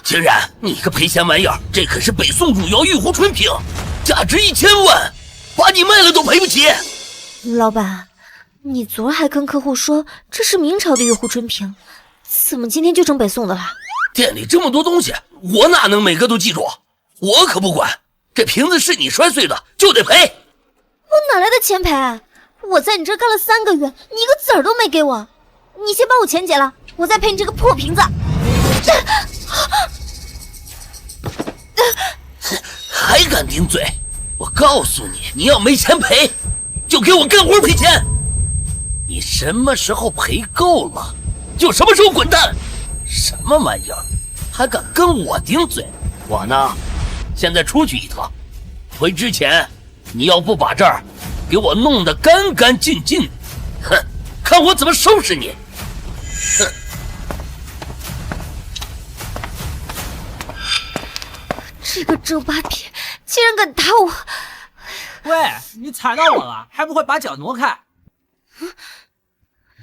竟然你个赔钱玩意儿，这可是北宋汝窑玉壶纯瓶，价值1000万，把你卖了都赔不起。老板，你昨儿还跟客户说这是明朝的玉壶纯瓶，怎么今天就成北宋的了？店里这么多东西，我哪能每个都记住？我可不管，这瓶子是你摔碎的就得赔。我哪来的钱赔？我在你这干了3个月，你一个子儿都没给我。你先把我钱结了，我再赔你这个破瓶子。还敢顶嘴？我告诉你，你要没钱赔，就给我干活赔钱。你什么时候赔够了，就什么时候滚蛋。什么玩意儿，还敢跟我顶嘴？我呢，现在出去一趟，回之前你要不把这儿给我弄得干干净净，哼，看我怎么收拾你！哼！这个周八皮竟然敢打我！喂，你踩到我了，还不会把脚挪开？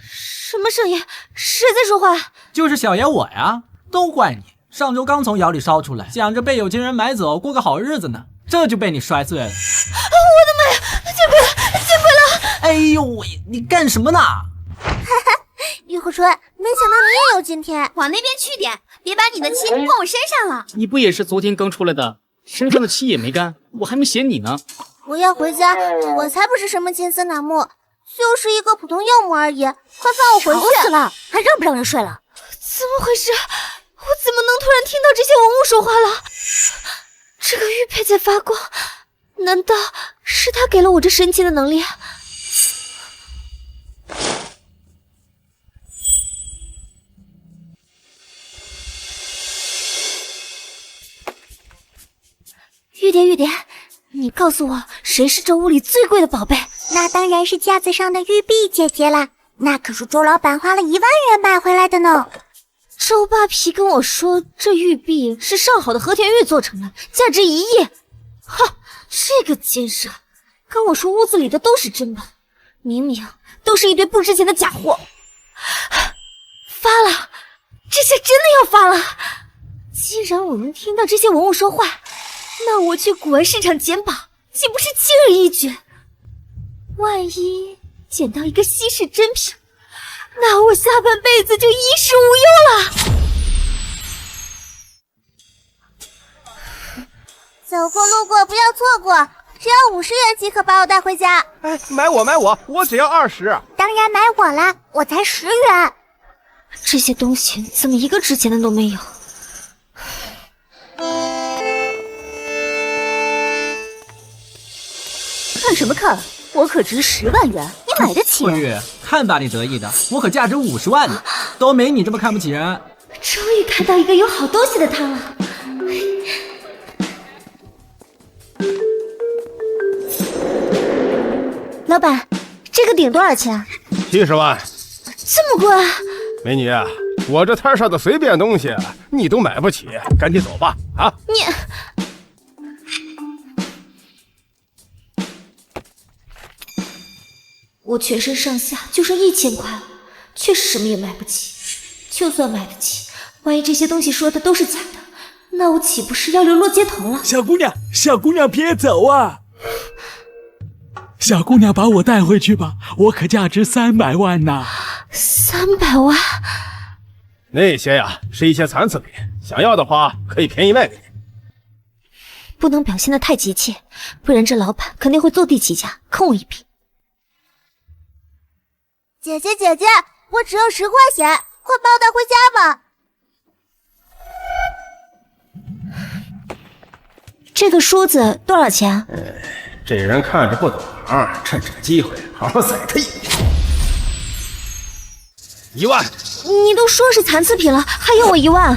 什么声音？谁在说话？就是小爷我呀，都怪你！上周刚从窑里烧出来，想着被有钱人买走，过个好日子呢，这就被你摔碎了。我的妈呀！见鬼了！见鬼了！哎呦喂，你干什么呢？哈哈，玉壶春，没想到你也有今天。往那边去点，别把你的气泼我身上了。你不也是昨天刚出来的，身上的气也没干，我还没嫌你呢。我要回家，我才不是什么千丝楠木，就是一个普通药木而已，快放我回去！吵死了，还让不让人睡了？怎么回事？我怎么能突然听到这些文物说话了？这个玉佩在发光，难道是他给了我这神奇的能力？玉蝶，玉蝶，你告诉我，谁是这屋里最贵的宝贝？那当然是架子上的玉璧姐姐啦，那可是周老板花了1万元买回来的呢。周扒皮跟我说，这玉璧是上好的和田玉做成的，价值1亿。哈，这个奸商跟我说屋子里的都是珍宝，明明都是一堆不值钱的假货。发了，这下真的要发了！既然我能听到这些文物说话，那我去古玩市场捡宝，岂不是轻而易举？万一捡到一个稀世珍品，那我下半辈子就衣食无忧了。走过路过不要错过，只要50元即可把我带回家。哎，买我，我只要20。当然买我啦，我才10元。这些东西怎么一个值钱的都没有？看什么看？我可值10万元，你买得起？慧玉，看把你得意的，我可价值50万呢，都没你这么看不起人。终于看到一个有好东西的他了。老板，这个顶多少钱？70万。这么贵？美女，我这摊上的随便东西你都买不起，赶紧走吧！啊！你。我全身上下就剩1000块了，确实什么也买不起。就算买得起，万一这些东西说的都是假的，那我岂不是要流落街头了？小姑娘别走啊！小姑娘把我带回去吧，我可价值300万呢。300万？那些呀是一些残次品，想要的话可以便宜卖给你。不能表现得太急切，不然这老板肯定会坐地起价，坑我一笔。姐姐，我只要10块钱，快把我带回家吧。这个梳子多少钱？这人看着不懂行，趁这个机会好好宰他一笔。1万。你都说是残次品了，还要我1万？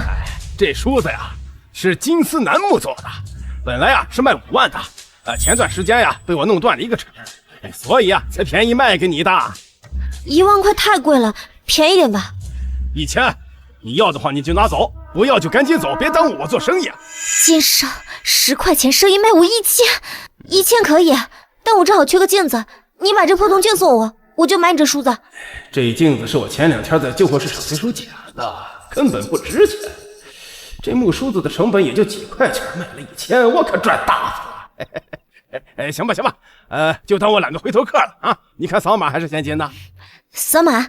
这梳子呀是金丝楠木做的，本来呀是卖5万的，前段时间呀被我弄断了一个齿，所以呀才便宜卖给你的。1万块太贵了，便宜点吧。1000，你要的话你就拿走，不要就赶紧走，别耽误我做生意啊！奸商，10块钱生意卖我1000可以，但我正好缺个镜子，你把这破铜镜送我，我就买你这梳子。这镜子是我前2天在旧货市场随手捡的，根本不值钱。这木梳子的成本也就几块钱，卖了1000，我可赚大发了。行吧，就当我揽个回头客了啊！你看扫码还是现金呢？扫码。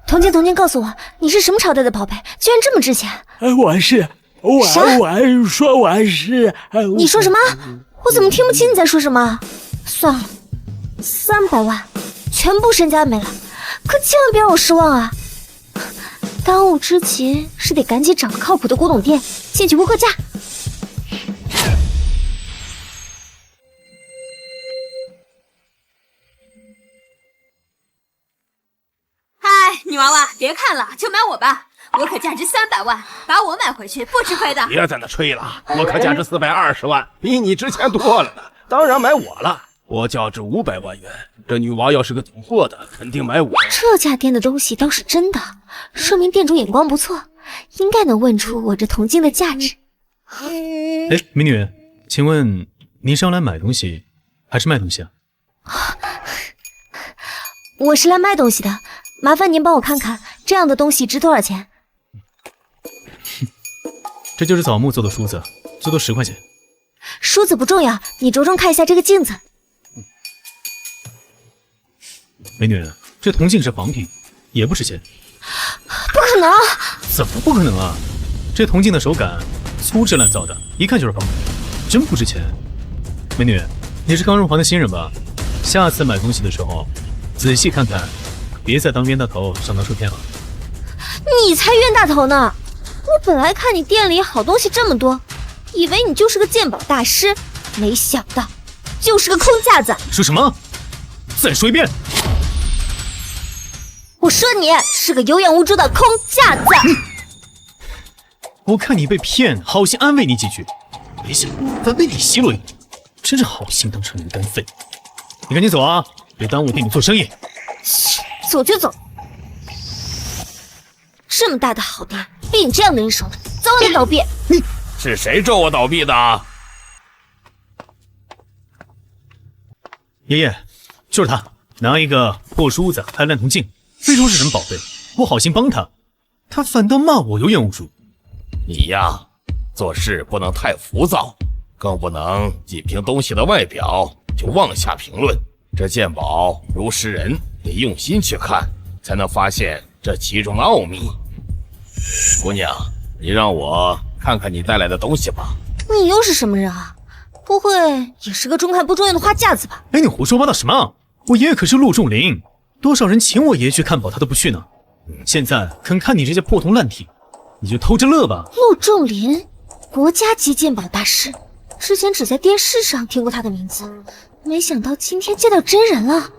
童静，告诉我，你是什么朝代的宝贝，居然这么值钱？我说我是。你说什么？我怎么听不清你在说什么？算了，300万，全部身家没了，可千万别让我失望啊！当务之急是得赶紧找个靠谱的古董店进去估个价。女娃娃，别看了，就买我吧，我可价值300万，把我买回去不吃亏的。别在那吹了，我可价值420万，比你值钱多了呢。当然买我了，我价值500万元。这女娃要是个懂货的，肯定买我。这家店的东西倒是真的，说明店主眼光不错，应该能问出我这铜镜的价值。哎，美女，请问您是要来买东西，还是卖东西啊？我是来卖东西的。麻烦您帮我看看，这样的东西值多少钱？这就是枣木做的梳子，最多10块钱。梳子不重要，你着重看一下这个镜子。美女，这铜镜是仿品，也不值钱。不可能！怎么不可能啊？这铜镜的手感粗制滥造的，一看就是仿品，真不值钱。美女，你是刚入行的新人吧？下次买东西的时候仔细看看。别再当冤大头上当受骗了。你才冤大头呢！我本来看你店里好东西这么多，以为你就是个鉴宝大师，没想到就是个空架子。说什么？再说一遍！我说你是个有眼无珠的空架子。我看你被骗，好心安慰你几句，没想到反被你奚落一顿，真是好心当成人单废。你赶紧走啊，别耽误我店里做生意。走就走，这么大的好店被你这样的人手了，早点倒闭！你是谁咒我倒闭的？爷爷，就是他，拿一个破梳子还烂铜镜，非说是什么宝贝，我好心帮他，他反倒骂我有眼无珠。你呀，做事不能太浮躁，更不能仅凭东西的外表就妄下评论。这鉴宝如识人，得用心去看，才能发现这其中的奥秘。姑娘，你让我看看你带来的东西吧。你又是什么人啊？不会也是个中看不中用的花架子吧？哎，你胡说八道什么？我爷爷可是陆仲林，多少人请我爷爷去看宝，他都不去呢。现在肯看你这些破铜烂铁，你就偷着乐吧。陆仲林，国家级鉴宝大师，之前只在电视上听过他的名字，没想到今天见到真人了。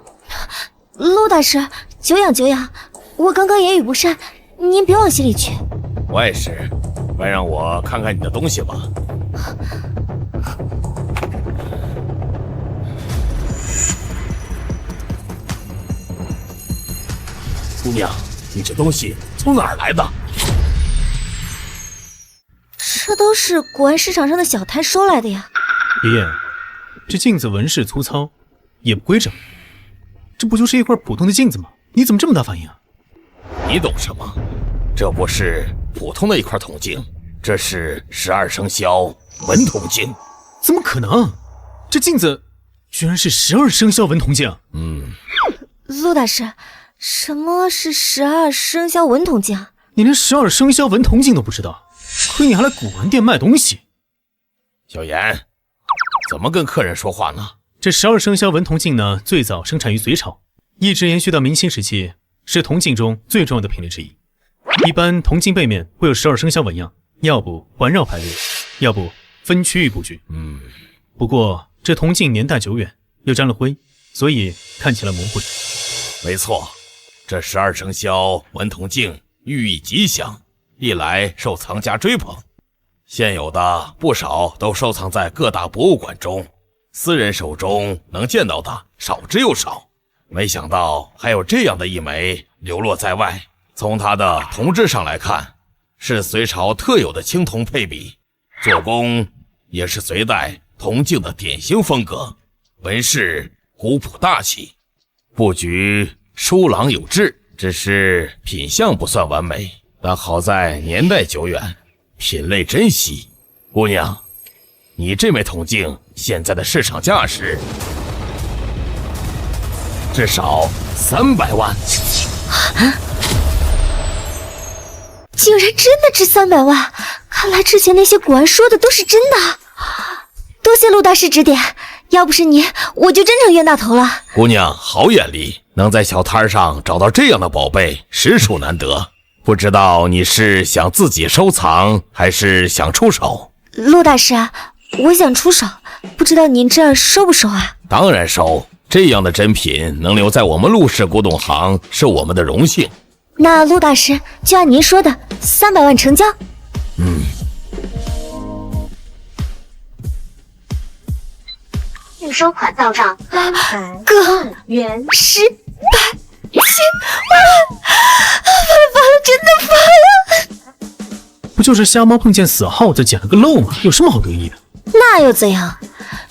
陆大师，久仰久仰，我刚刚言语不善，您别往心里去。我也是，快让我看看你的东西吧。姑娘，你这东西从哪儿来的？这都是古玩市场上的小摊收来的呀。爷爷，这镜子纹饰粗糙，也不规整，这不就是一块普通的镜子吗？你怎么这么大反应啊？你懂什么？这不是普通的一块铜镜，这是12生肖文铜镜。怎么可能？这镜子居然是12生肖文铜镜。陆大师，什么是12生肖文铜镜？你连12生肖文铜镜都不知道，亏你还来古玩店卖东西。小严，怎么跟客人说话呢？这12生肖文铜镜呢，最早生产于隋朝，一直延续到明清时期，是铜镜中最重要的品类之一。一般铜镜背面会有12生肖纹样，要不环绕排列，要不分区域布局。不过这铜镜年代久远，又沾了灰，所以看起来模糊点。没错，这12生肖文铜镜寓意吉祥，历来受藏家追捧。现有的不少都收藏在各大博物馆中，私人手中能见到的少之又少。没想到还有这样的一枚流落在外。从它的铜质上来看，是隋朝特有的青铜配比，做工也是隋代铜镜的典型风格。纹饰古朴大气，布局疏朗有致，只是品相不算完美，但好在年代久远，品类珍稀。姑娘，你这枚铜镜现在的市场价是至少300万。竟然真的值300万！看来之前那些古玩说的都是真的。多谢陆大师指点，要不是你，我就真成冤大头了。姑娘好眼力，能在小摊上找到这样的宝贝，实属难得。不知道你是想自己收藏，还是想出手？陆大师，我想出手，不知道您这儿收不收啊？当然收，这样的珍品能留在我们陆氏古董行，是我们的荣幸。那陆大师就按您说的300万成交。预收款到账哥300元，10、100、1000万，发了，真的发了！不就是瞎猫碰见死耗子捡了个漏吗？有什么好得意的？那又怎样？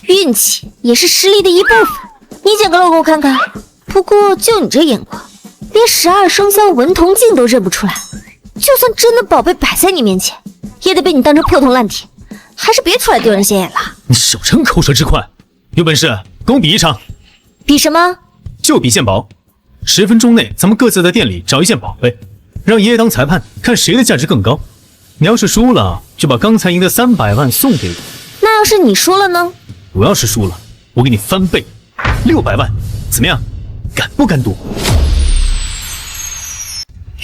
运气也是实力的一部分。你捡个漏给我看看。不过就你这眼光，连12生肖文铜镜都认不出来，就算真的宝贝摆在你面前，也得被你当成破铜烂铁。还是别出来丢人现眼了。你少逞口舌之快，有本事跟我比一场。比什么？就比鉴宝。10分钟内，咱们各自在店里找一件宝贝，让爷爷当裁判，看谁的价值更高。你要是输了，就把刚才赢的300万送给我。那要是你输了呢？我要是输了，我给你翻倍，600万，怎么样？敢不敢赌？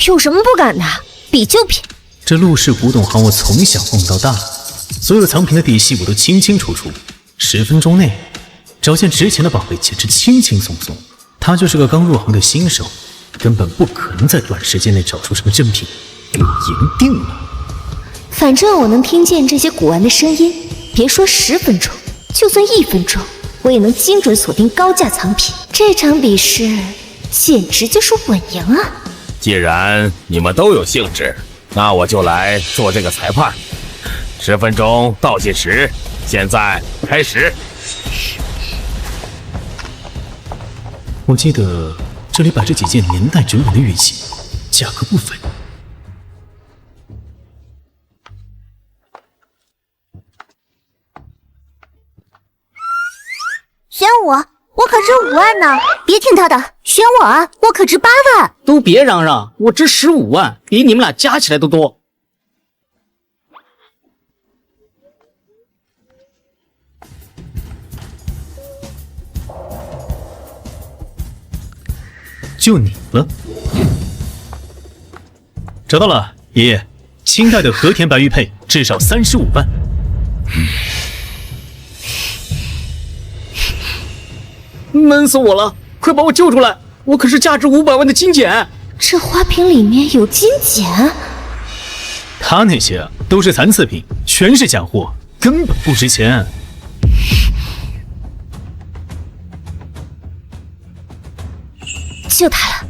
有什么不敢的？比就比。这陆氏古董行我从小逛到大，所有藏品的底细我都清清楚楚。10分钟内找件值钱的宝贝简直轻轻松松。他就是个刚入行的新手，根本不可能在短时间内找出什么珍品。我赢定了。反正我能听见这些古玩的声音，别说10分钟，就算1分钟，我也能精准锁定高价藏品。这场比试简直就是稳赢啊！既然你们都有兴致，那我就来做这个裁判。10分钟倒计时，现在开始。我记得这里摆着几件年代久远的玉器，价格不菲。选我可值5万呢！别听他的，选我啊，我可值8万。都别嚷嚷，我值15万，比你们俩加起来都多。就你了。找到了，爷爷，清代的和田白玉佩至少35万。闷死我了！快把我救出来！我可是价值500万的金简。这花瓶里面有金简？他那些都是残次品，全是假货，根本不值钱。就他了。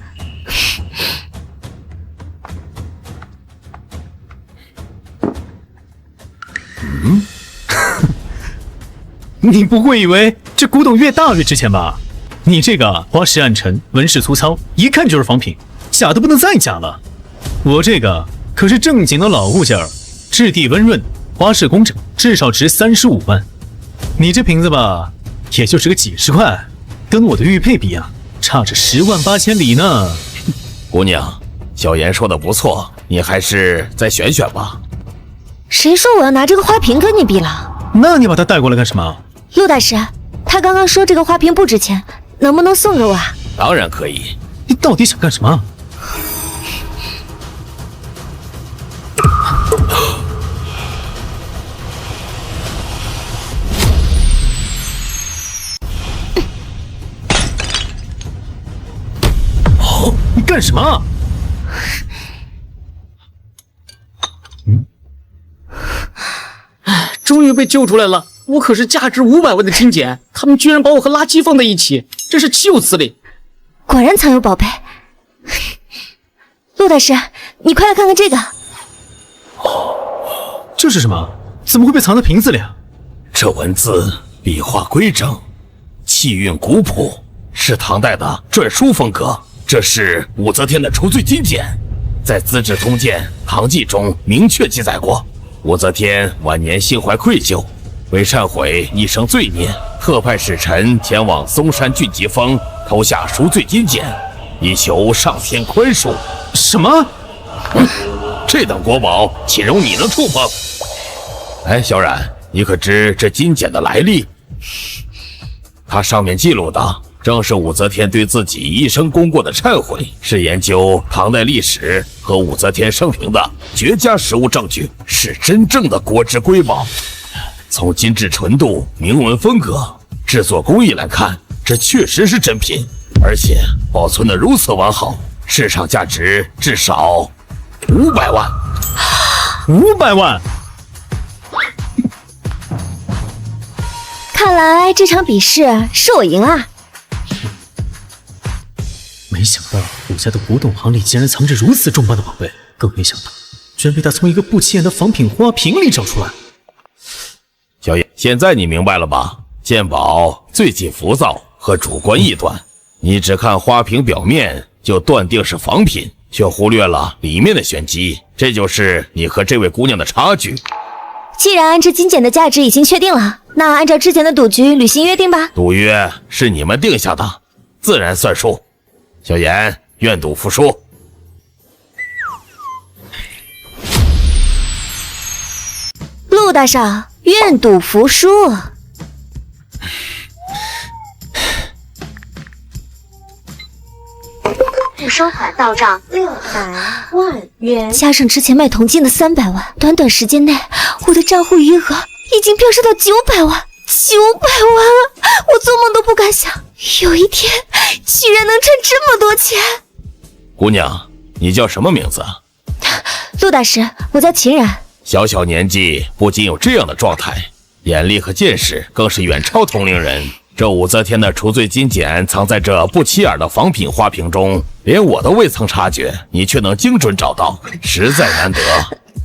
你不会以为这古董越大越值钱吧？你这个花石暗沉，纹饰粗糙，一看就是仿品，假的不能再假了。我这个可是正经的老物件儿，质地温润，花饰工整，至少值35万。你这瓶子吧，也就是个几十块，跟我的玉佩比啊，差着10万8千里呢。姑娘，小妍说的不错，你还是再选选吧。谁说我要拿这个花瓶跟你比了？那你把它带过来干什么？陆大师，他刚刚说这个花瓶不值钱，能不能送给我啊？当然可以。你到底想干什么？你干什么？终于被救出来了！我可是价值500万的金简，他们居然把我和垃圾放在一起，真是岂有此理！果然藏有宝贝。陆大师，你快来看看这个。这是什么？怎么会被藏在瓶子里啊？这文字笔画规整，气韵古朴，是唐代的篆书风格。这是武则天的除罪金简，在《资治通鉴·唐纪》中明确记载过。武则天晚年心怀愧疚，为忏悔一生罪孽，特派使臣前往嵩山峻吉峰投下赎罪金简，以求上天宽恕。什么？这等国宝，岂容你能触碰？哎，小冉，你可知这金简的来历？它上面记录的正是武则天对自己一生功过的忏悔，是研究唐代历史和武则天生平的绝佳实物证据，是真正的国之瑰宝。从金质纯度、铭文风格、制作工艺来看，这确实是真品，而且保存得如此完好，市场价值至少500万。500万！看来这场比试是我赢了。没想到武家的古董行里竟然藏着如此重磅的宝贝，更没想到居然被他从一个不起眼的仿品花瓶里找出来。小野，现在你明白了吧？鉴宝最忌浮躁和主观臆断，你只看花瓶表面就断定是仿品，却忽略了里面的玄机，这就是你和这位姑娘的差距。既然这金简的价值已经确定了，那按照之前的赌局履行约定吧。赌约是你们定下的，自然算数。小妍，愿赌服输。陆大少，愿赌服输。已收款到账600万元，加上之前卖铜镜的300万，短短时间内，我的账户余额已经飙升到900万，900万了！我做梦都不敢想，有一天居然能赚这么多钱。姑娘，你叫什么名字？陆大师，我叫秦然。小小年纪不仅有这样的状态，眼力和见识更是远超同龄人。这武则天的除罪金简藏在这不起眼的仿品花瓶中，连我都未曾察觉，你却能精准找到，实在难得。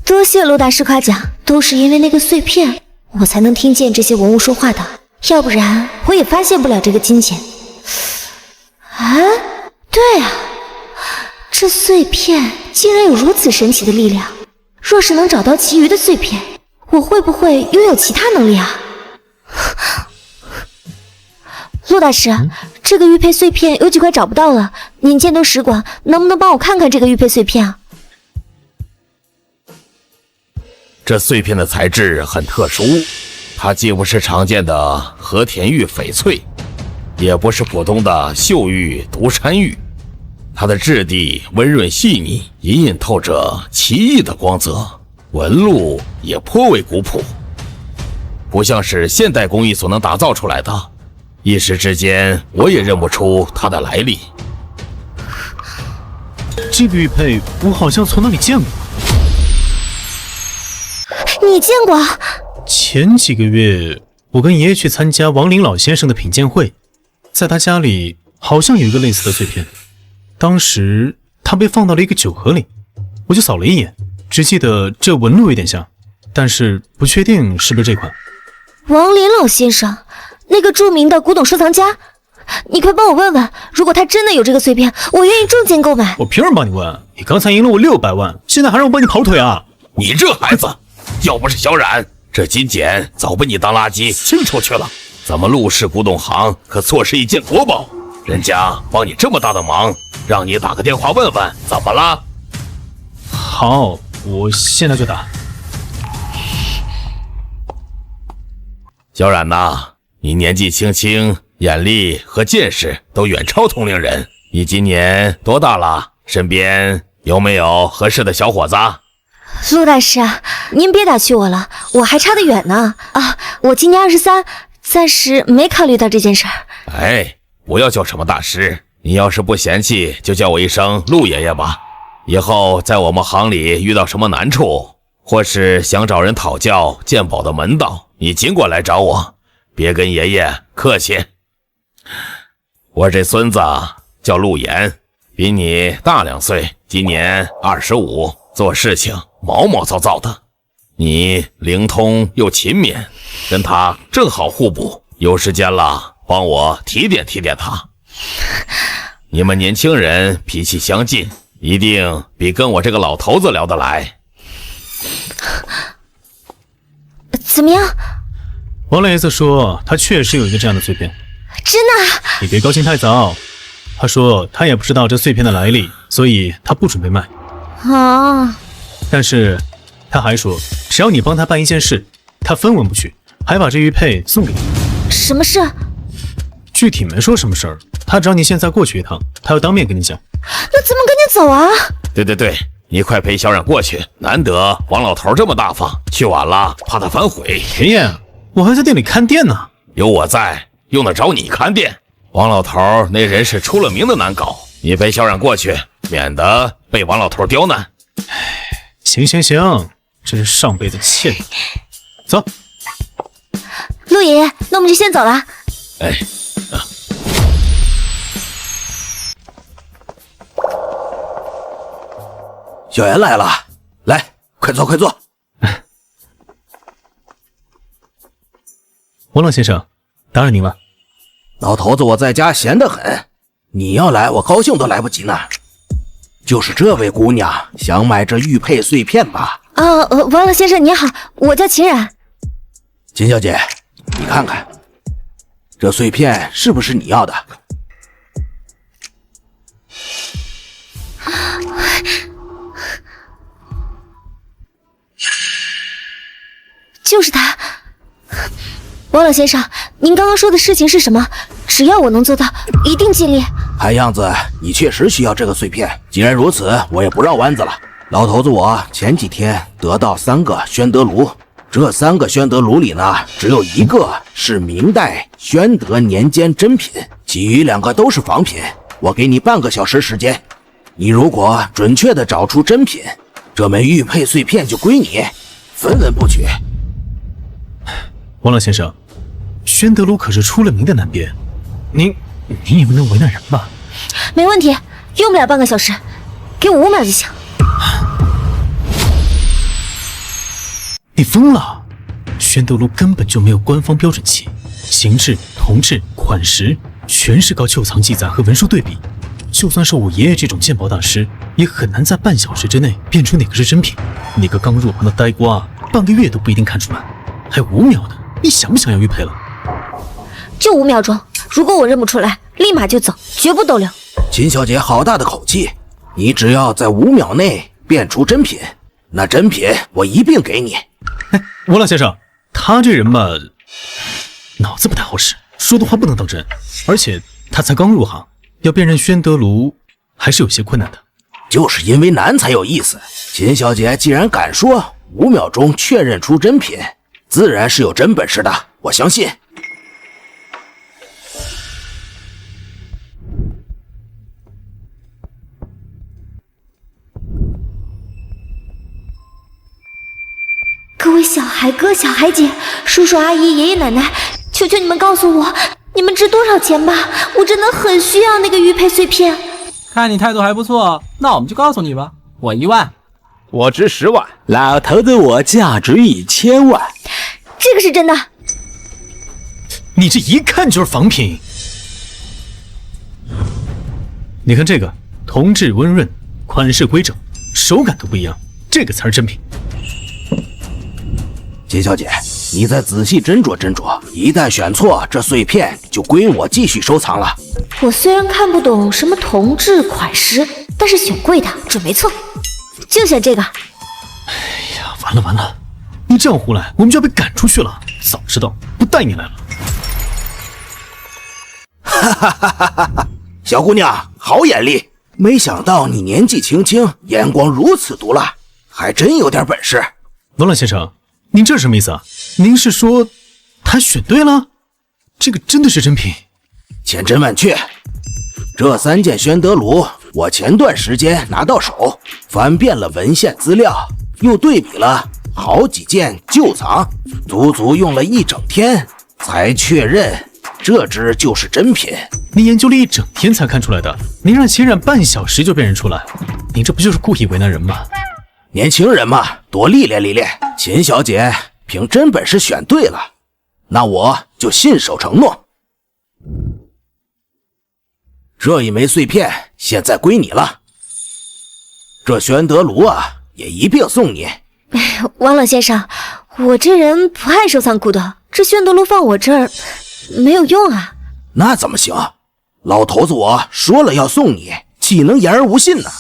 多谢陆大师夸奖，都是因为那个碎片，我才能听见这些文物说话的，要不然我也发现不了这个金简。啊，对啊，这碎片竟然有如此神奇的力量，若是能找到其余的碎片，我会不会拥有其他能力啊？陆大师，这个玉佩碎片有几块找不到了，您见多识广，能不能帮我看看这个玉佩碎片啊？这碎片的材质很特殊，它既不是常见的和田玉翡翠，也不是普通的秀玉、独山玉，它的质地温润细腻，隐隐透着奇异的光泽，纹路也颇为古朴，不像是现代工艺所能打造出来的。一时之间，我也认不出它的来历。这个玉佩我好像从哪里见过。你见过？前几个月，我跟爷爷去参加王林老先生的品鉴会，在他家里好像有一个类似的碎片，当时他被放到了一个酒盒里，我就扫了一眼，只记得这纹路有点像，但是不确定是不是这款。王林老先生，那个著名的古董收藏家，你快帮我问问，如果他真的有这个碎片，我愿意重金购买。我凭什么帮你问？你刚才赢了我600万，现在还让我帮你跑腿啊？你这孩子，要不是小冉，这金简早被你当垃圾清出去了。咱们陆氏古董行可错失一件国宝，人家帮你这么大的忙，让你打个电话问问，怎么了？好，我现在就打。小冉呐，你年纪轻轻，眼力和见识都远超同龄人。你今年多大了？身边有没有合适的小伙子？陆大师，您别打趣我了，我还差得远呢。啊，我今年23，暂时没考虑到这件事儿。哎，不要叫什么大师，你要是不嫌弃，就叫我一声陆爷爷吧。以后在我们行里遇到什么难处，或是想找人讨教鉴宝的门道，你尽管来找我，别跟爷爷客气。我这孙子叫陆岩，比你大2岁，今年25，做事情毛毛躁躁的。你灵通又勤勉，跟他正好互补。有时间了，帮我提点提点他。你们年轻人脾气相近，一定比跟我这个老头子聊得来。怎么样？王老爷子说他确实有一个这样的碎片。真的？你别高兴太早。他说他也不知道这碎片的来历，所以他不准备卖。啊！但是他还说，只要你帮他办一件事，他分文不取，还把这玉佩送给你。什么事？具体没说什么事儿，他只要你现在过去一趟，他要当面跟你讲。那怎么跟你走啊？对，你快陪小冉过去，难得王老头这么大方，去晚了怕他反悔。爷爷，我还在店里看店呢。有我在，用得着你看店？王老头那人是出了名的难搞，你陪小冉过去，免得被王老头刁难。行，这是上辈子欠你。走，陆爷爷，那我们就先走了。小妍来了，来，快坐。王老先生，打扰您了。老头子我在家闲得很，你要来我高兴都来不及呢。就是这位姑娘想买这玉佩碎片吧？王老先生你好，我叫秦冉。秦小姐，你看看，这碎片是不是你要的？就是他。王老先生，您刚刚说的事情是什么？只要我能做到，一定尽力。看样子你确实需要这个碎片，既然如此，我也不绕弯子了。老头子我前几天得到3个宣德炉，这3个宣德炉里呢，只有1个是明代宣德年间真品，其余2个都是仿品。我给你半个小时时间，你如果准确的找出真品，这枚玉佩碎片就归你，分文不取。王老先生，宣德炉可是出了名的难辨，您也不能为难人吧？没问题，用不了半个小时，给我5秒就行。你疯了！宣德炉根本就没有官方标准器，形制、铜制、款式全是靠旧藏记载和文书对比。就算是我爷爷这种鉴宝大师，也很难在半小时之内辨出哪个是真品。你个刚入行的呆瓜，半个月都不一定看出来，还5秒呢！你想不想要玉佩了？就5秒钟，如果我认不出来，立马就走，绝不逗留。秦小姐好大的口气，你只要在5秒内辨出真品，那真品我一并给你。王老先生，他这人嘛，脑子不太好使，说的话不能当真，而且他才刚入行，要辨认宣德炉还是有些困难的。就是因为难才有意思。秦小姐既然敢说5秒钟确认出真品，自然是有真本事的，我相信。各位小孩哥、小孩姐、叔叔阿姨、爷爷奶奶，求求你们告诉我，你们值多少钱吧？我真的很需要那个玉佩碎片。看你态度还不错，那我们就告诉你吧，我1万。我值10万，老头子我价值1000万。这个是真的。你这一看就是仿品。你看这个，铜质温润，款式规整，手感都不一样，这个才是真品。秦小姐，你再仔细斟酌斟酌，一旦选错，这碎片就归我继续收藏了。我虽然看不懂什么铜制款式，但是选贵的准没错，就选这个。哎呀，完了，你这样胡来，我们就要被赶出去了。早知道不带你来了。哈，小姑娘好眼力，没想到你年纪轻轻，眼光如此毒辣，还真有点本事。王老先生，您这是什么意思啊？您是说他选对了？这个真的是真品？千真万确，这3件宣德炉，我前段时间拿到手，翻遍了文献资料，又对比了好几件旧藏，足足用了1整天才确认这只就是真品。您研究了1整天才看出来的，您让秦冉半小时就辨认出来，您这不就是故意为难人吗？年轻人嘛，多历练历练。秦小姐凭真本事选对了，那我就信守承诺。这一枚碎片现在归你了。这宣德炉啊，也一并送你。王老先生，我这人不爱收藏古董，这宣德炉放我这儿没有用啊。那怎么行？老头子我说了要送你，岂能言而无信呢？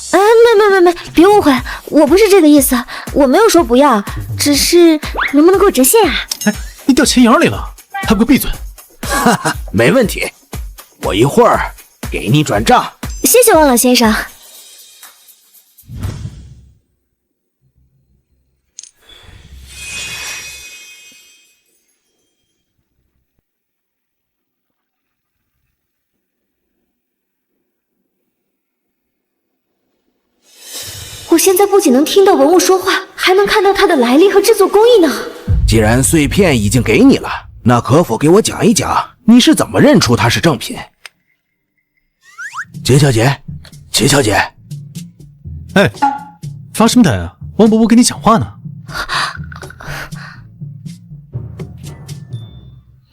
没，别误会，我不是这个意思，我没有说不要，只是能不能给我折现啊？哎，你掉钱眼里了，还不给我闭嘴！哈哈，没问题，我一会儿给你转账。谢谢王老先生。我现在不仅能听到文物说话，还能看到它的来历和制作工艺呢。既然碎片已经给你了，那可否给我讲一讲你是怎么认出它是正品？秦小姐，秦小姐，哎，发什么呆啊？王伯伯跟你讲话呢。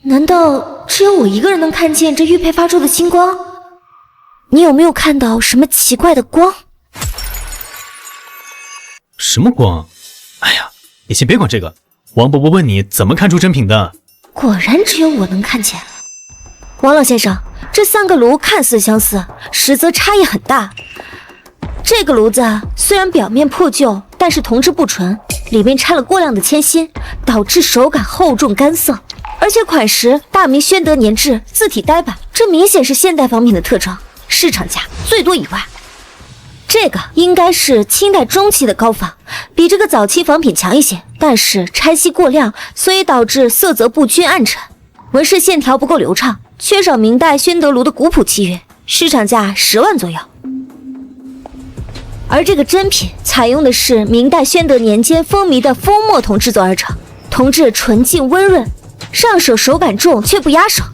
难道只有我一个人能看见这玉佩发出的金光？你有没有看到什么奇怪的光？什么光？哎呀，你先别管这个。王伯伯问你怎么看出真品的。果然只有我能看见。王老先生，这3个炉看似相似，实则差异很大。这个炉子虽然表面破旧，但是铜质不纯，里面掺了过量的铅锌，导致手感厚重干涩。而且款式大明宣德年制，字体呆板，这明显是现代仿品的特征，市场价最多1万。这个应该是清代中期的高仿，比这个早期仿品强一些，但是拆锡过量，所以导致色泽不均暗沉，纹饰线条不够流畅，缺少明代宣德炉的古朴气韵，市场价10万左右。而这个真品采用的是明代宣德年间风靡的枫墨铜制作而成，铜质纯净温润，上手手感重却不压手。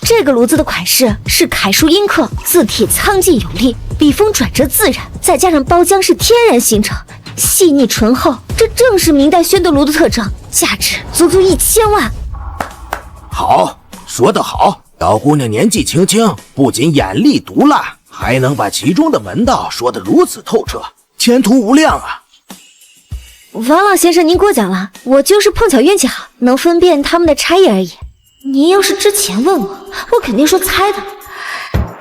这个炉子的款式是楷书阴刻，字体苍劲有力，笔锋转折自然，再加上包浆是天然形成，细腻醇厚，这正是明代宣德炉的特征，价值足足1000万。好，说得好，小姑娘年纪轻轻，不仅眼力毒辣，还能把其中的门道说得如此透彻，前途无量啊！王老先生，您过奖了，我就是碰巧运气好，能分辨他们的差异而已。您要是之前问我，我肯定说猜的，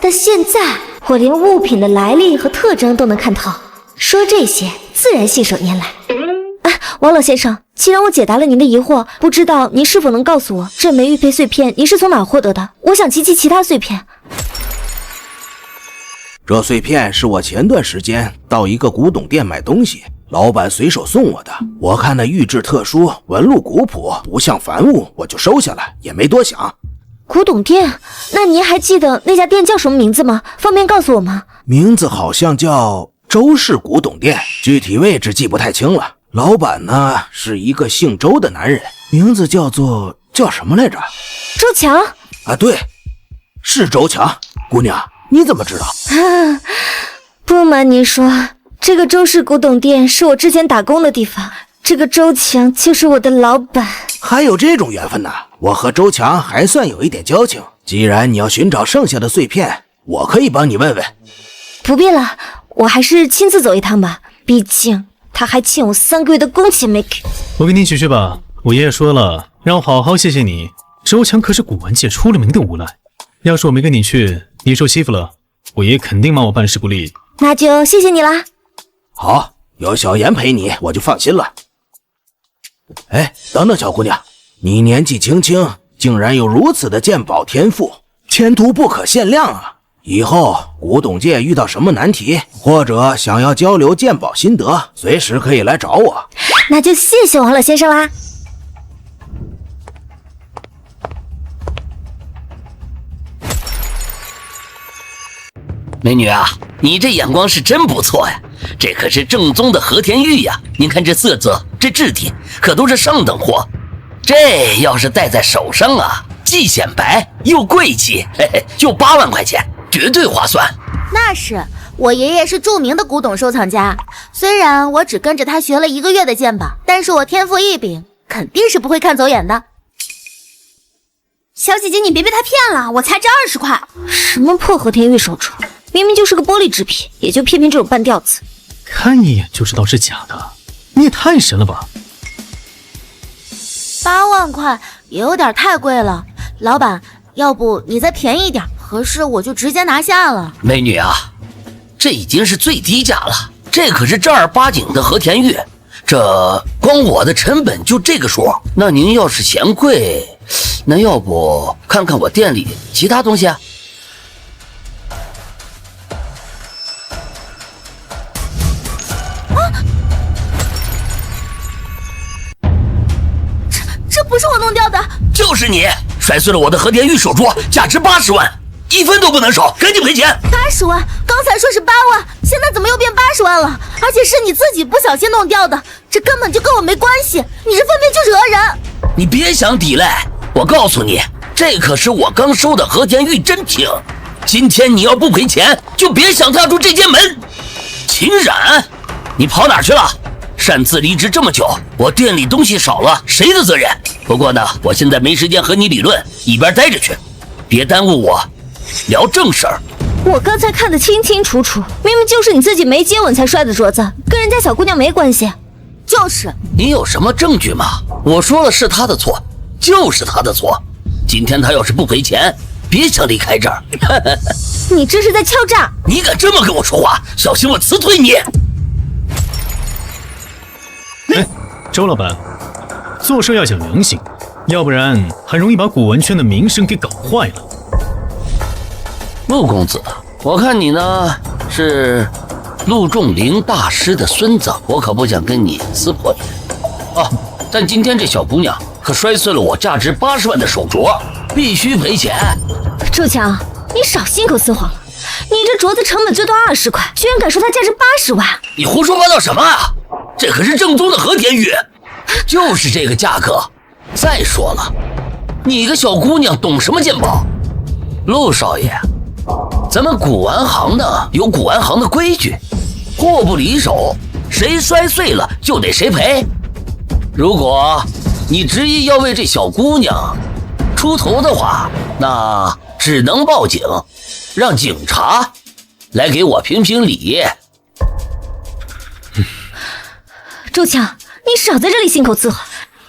但现在我连物品的来历和特征都能看透，说这些自然信手拈来。王老先生，既然我解答了您的疑惑，不知道您是否能告诉我这枚玉佩碎片您是从哪获得的？我想集齐其他碎片。这碎片是我前段时间到一个古董店买东西，老板随手送我的。我看那玉质特殊，纹路古朴，不像凡物，我就收下了，也没多想。古董店？那您还记得那家店叫什么名字吗？方便告诉我吗？名字好像叫周氏古董店，具体位置记不太清了。老板呢是一个姓周的男人，名字叫什么来着？周强啊，对，是周强。姑娘，你怎么知道？不瞒您说，这个周氏古董店是我之前打工的地方，这个周强就是我的老板。还有这种缘分呢？我和周强还算有一点交情。既然你要寻找剩下的碎片，我可以帮你问问。不必了，我还是亲自走一趟吧，毕竟他还欠我3个月的工钱没给。我跟你一起去吧，我爷爷说了，让我好好谢谢你。周强可是古玩界出了名的无赖，要是我没跟你去，你受欺负了，我爷爷肯定骂我办事不力。那就谢谢你啦。好，有小妍陪你，我就放心了。哎，等等，小姑娘，你年纪轻轻，竟然有如此的鉴宝天赋，前途不可限量啊！以后古董界遇到什么难题，或者想要交流鉴宝心得，随时可以来找我。那就谢谢王老先生啦。美女啊，你这眼光是真不错呀，这可是正宗的和田玉呀！您看这色泽，这质地，可都是上等货。这要是戴在手上啊，既显白又贵气，嘿嘿，就8万块钱，绝对划算。那是，我爷爷是著名的古董收藏家，虽然我只跟着他学了1个月的鉴宝，但是我天赋异禀，肯定是不会看走眼的。小姐姐，你别被他骗了，我才值20块。什么破和田玉手镯，明明就是个玻璃制品，也就偏这种半吊子。看一眼就知道是假的，你也太神了吧！8万块也有点太贵了，老板，要不你再便宜一点，合适我就直接拿下了。美女啊，这已经是最低价了，这可是正儿八经的和田玉，这光我的成本就这个数。那您要是嫌贵，那要不看看我店里其他东西啊？这不是我弄掉的，就是你摔碎了我的和田玉手镯，价值80万，1分都不能少，赶紧赔钱！80万，刚才说是8万，现在怎么又变80万了？而且是你自己不小心弄掉的，这根本就跟我没关系，你这分明就是讹人！你别想抵赖，我告诉你，这可是我刚收的和田玉真品，今天你要不赔钱，就别想踏出这间门。秦冉，你跑哪去了？擅自离职这么久，我店里东西少了，谁的责任？不过呢，我现在没时间和你理论，一边待着去，别耽误我聊正事儿。我刚才看得清清楚楚，明明就是你自己没接吻才摔的镯子，跟人家小姑娘没关系。就是你有什么证据吗？我说了是他的错，就是他的错。今天他要是不赔钱，别想离开这儿。你这是在敲诈！你敢这么跟我说话，小心我辞退你！哎，周老板，做事要讲良心，要不然很容易把古玩圈的名声给搞坏了。陆公子，我看你呢是陆仲林大师的孙子，我可不想跟你撕破脸啊！但今天这小姑娘可摔碎了我价值80万的手镯，必须赔钱。周强，你少信口雌黄了！你这镯子成本最多20块，居然敢说它价值80万！你胡说八道什么啊？这可是正宗的和田玉，就是这个价格。再说了，你一个小姑娘懂什么鉴宝？陆少爷，咱们古玩行的有古玩行的规矩，货不离手，谁摔碎了就得谁赔。如果你执意要为这小姑娘出头的话，那只能报警，让警察来给我评评理。周强，你少在这里信口雌黄。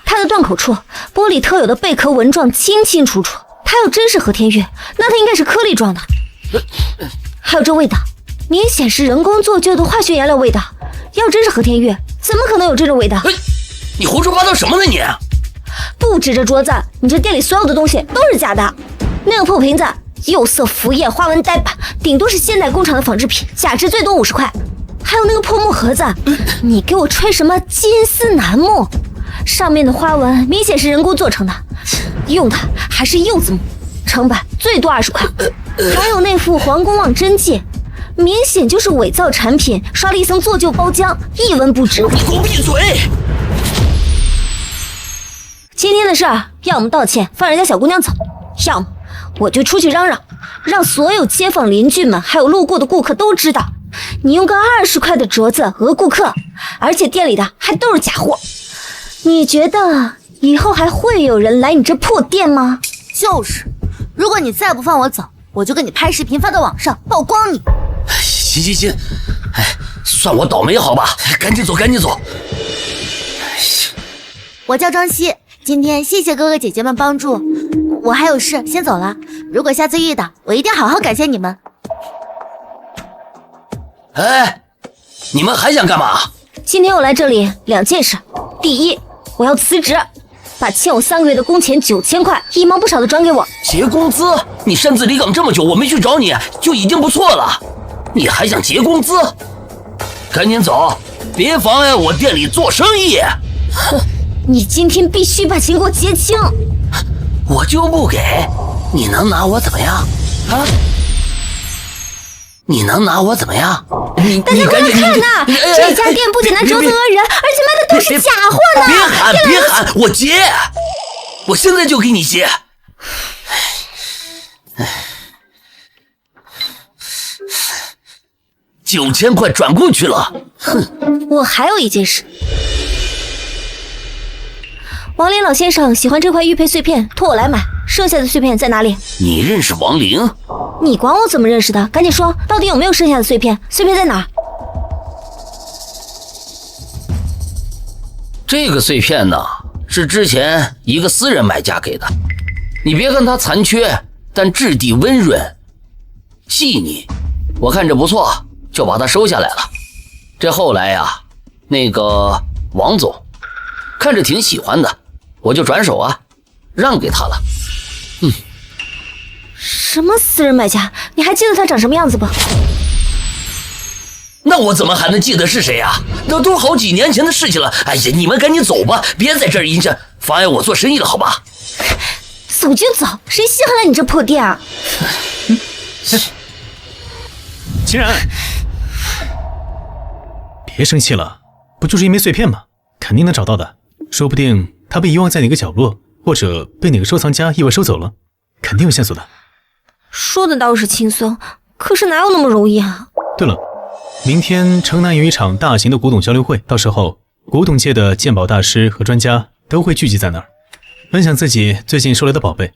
它的断口处，玻璃特有的贝壳纹状清清楚楚。它要真是和田玉，那它应该是颗粒状的。还有这味道，明显是人工做就的化学颜料味道。要真是和田玉，怎么可能有这种味道？你胡说八道什么呢你？不止这镯子，你这店里所有的东西都是假的。那个破瓶子，釉色浮液，花纹呆板，顶多是现代工厂的仿制品，价值最多50块。还有那个破木盒子，你给我吹什么金丝楠木？上面的花纹明显是人工做成的，用的还是柚子木，成本最多20块。还有那副黄公望真戒，明显就是伪造产品，刷了一层做旧包浆，一文不值。你给我闭嘴！今天的事儿，要么道歉放人家小姑娘走，要么我就出去嚷嚷，让所有街坊邻居们还有路过的顾客都知道，你用个20块的镯子讹顾客，而且店里的还都是假货。你觉得以后还会有人来你这破店吗？就是，如果你再不放我走，我就给你拍视频发到网上曝光你。行，哎，算我倒霉好吧，赶紧走。我叫张希，今天谢谢哥哥姐姐们帮助，我还有事先走了。如果下次遇到，我一定好好感谢你们。哎，你们还想干嘛？今天我来这里2件事，第一，我要辞职，把欠我3个月的工钱9000块一毛不少的转给我。结工资？你擅自离岗这么久，我没去找你就已经不错了，你还想结工资？赶紧走，别妨碍我店里做生意。哼，你今天必须把钱给我结清。我就不给，你能拿我怎么样啊？你能拿我怎么样？大家快看呐！这家店不仅拿镯子讹人，而且卖的都是假货呢！别喊，我结，我现在就给你结。9000块转过去了。哼，我还有一件事。王林老先生喜欢这块玉佩碎片，托我来买剩下的碎片在哪里？你认识王灵？你管我怎么认识的？赶紧说，到底有没有剩下的碎片？碎片在哪儿？这个碎片呢，是之前一个私人买家给的。你别看它残缺，但质地温润细腻，我看着不错，就把它收下来了。这后来呀，那个王总看着挺喜欢的，我就转手让给他了。什么私人买家？你还记得他长什么样子不？那我怎么还能记得是谁啊？那都好几年前的事情了。哎呀，你们赶紧走吧，别在这儿影响妨碍我做生意了，好吧？走就走，谁稀罕了你这破店啊？秦然，别生气了，不就是一枚碎片吗？肯定能找到的，说不定它被遗忘在哪个角落，或者被哪个收藏家意外收走了，肯定有线索的。说的倒是轻松，可是哪有那么容易啊？对了，明天城南有一场大型的古董交流会，到时候古董界的鉴宝大师和专家都会聚集在那儿，分享自己最近收来的宝贝。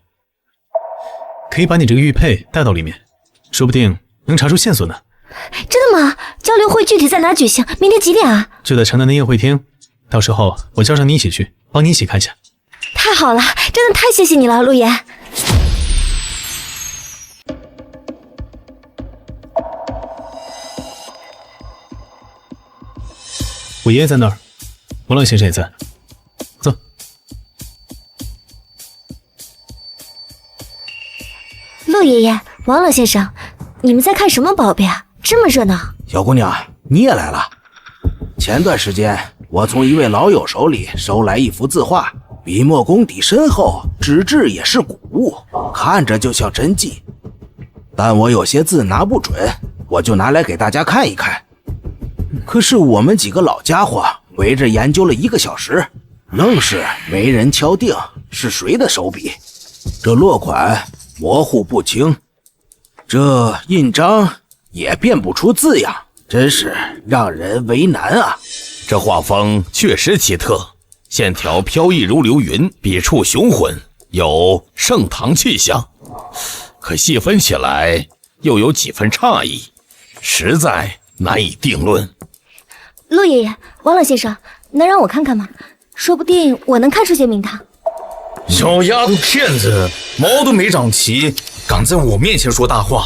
可以把你这个玉佩带到里面，说不定能查出线索呢。真的吗？交流会具体在哪举行？明天几点啊？就在城南的宴会厅，到时候我叫上你一起去，帮你一起看一下。太好了，真的太谢谢你了，陆岩。我爷爷在那儿，王浪先生也在。走。陆爷爷，王老先生，你们在看什么宝贝啊？这么热闹。小姑娘，你也来了。前段时间我从一位老友手里收来一幅字画，笔墨功底深厚，纸质也是古物，看着就像真迹。但我有些字拿不准，我就拿来给大家看一看。可是我们几个老家伙围着研究了1个小时，愣是没人敲定是谁的手笔。这落款模糊不清，这印章也辨不出字样，真是让人为难啊。这画风确实奇特，线条飘逸如流云，笔触雄浑，有盛唐气象，可细分起来又有几分诧异，实在难以定论。陆爷爷，王老先生，能让我看看吗？说不定我能看出些名堂。小丫头片子，毛都没长齐，敢在我面前说大话。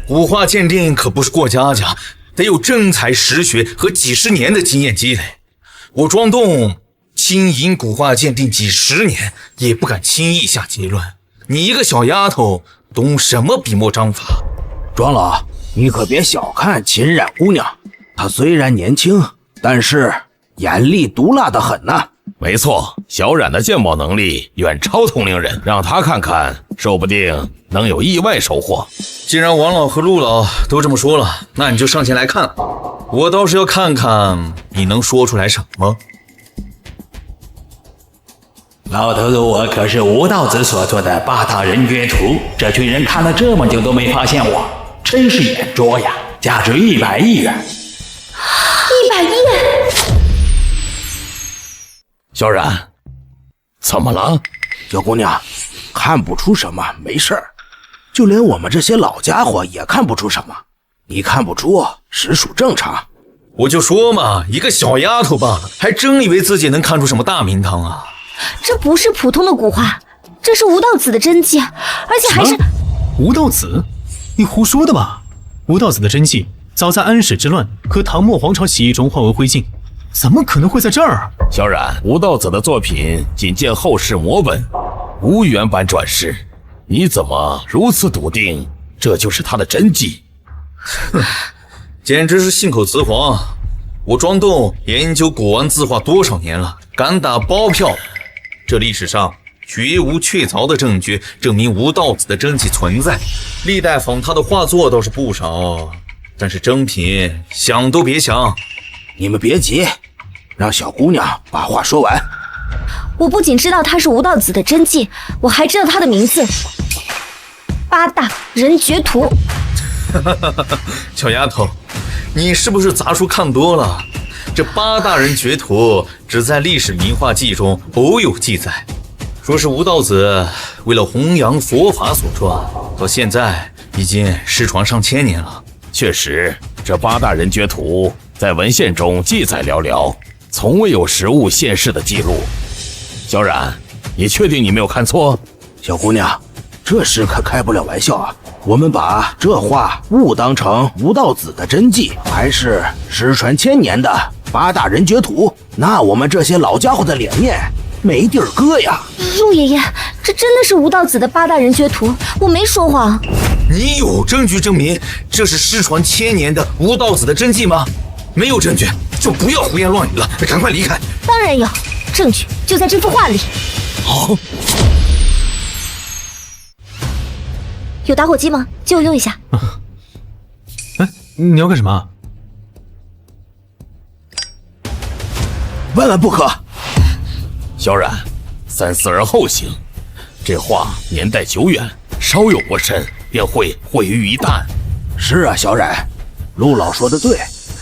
古画鉴定可不是过家家，得有真才实学和几十年的经验积累。我庄栋经营古画鉴定几十年，也不敢轻易下结论。你一个小丫头，懂什么笔墨章法？庄老，你可别小看秦冉姑娘，她虽然年轻，但是眼力毒辣得很呐。没错，小冉的鉴宝能力远超同龄人，让她看看，说不定能有意外收获。既然王老和陆老都这么说了，那你就上前来看，我倒是要看看你能说出来什么。老头子，我可是吴道子所做的8大人爵图，这群人看了这么久都没发现我，真是眼拙呀！价值100亿元。100亿！小冉，怎么了？小姑娘，看不出什么，没事儿。就连我们这些老家伙也看不出什么，你看不出，实属正常。我就说嘛，一个小丫头罢了，还真以为自己能看出什么大名堂啊？这不是普通的古画，这是吴道子的真迹，而且还是……吴道子？你胡说的吧？吴道子的真迹早在安史之乱和唐末皇朝起义中化为灰烬，怎么可能会在这儿？小冉，吴道子的作品仅见后世摹本，无原版转世，你怎么如此笃定这就是他的真迹？哼，简直是信口雌黄。我庄栋研究古玩字画多少年了，敢打包票，这历史上绝无确凿的证据证明吴道子的真迹存在。历代仿他的画作倒是不少，但是真品想都别想。你们别急，让小姑娘把话说完。我不仅知道他是吴道子的真迹，我还知道他的名字——8大人爵图。小丫头，你是不是杂书看多了？这8大人爵图只在历史名画记中偶有记载，说是吴道子为了弘扬佛法所创，到现在已经失传上千年了。确实，这8大人觉图在文献中记载寥寥，从未有实物现世的记录。小冉，你确定你没有看错？小姑娘，这事可开不了玩笑啊！我们把这话误当成吴道子的真迹，还是失传千年的8大人觉图，那我们这些老家伙的脸面没地儿搁呀！陆爷爷，这真的是吴道子的8大人觉图，我没说谎。你有证据证明这是失传千年的吴道子的真迹吗？没有证据就不要胡言乱语了，赶快离开。当然有证据，就在这幅画里。好，有打火机吗？借我用一下。哎，你要干什么？万万不可！小冉，三思而后行。这画年代久远，稍有不慎便会毁于一旦。是啊，小冉，陆老说的对，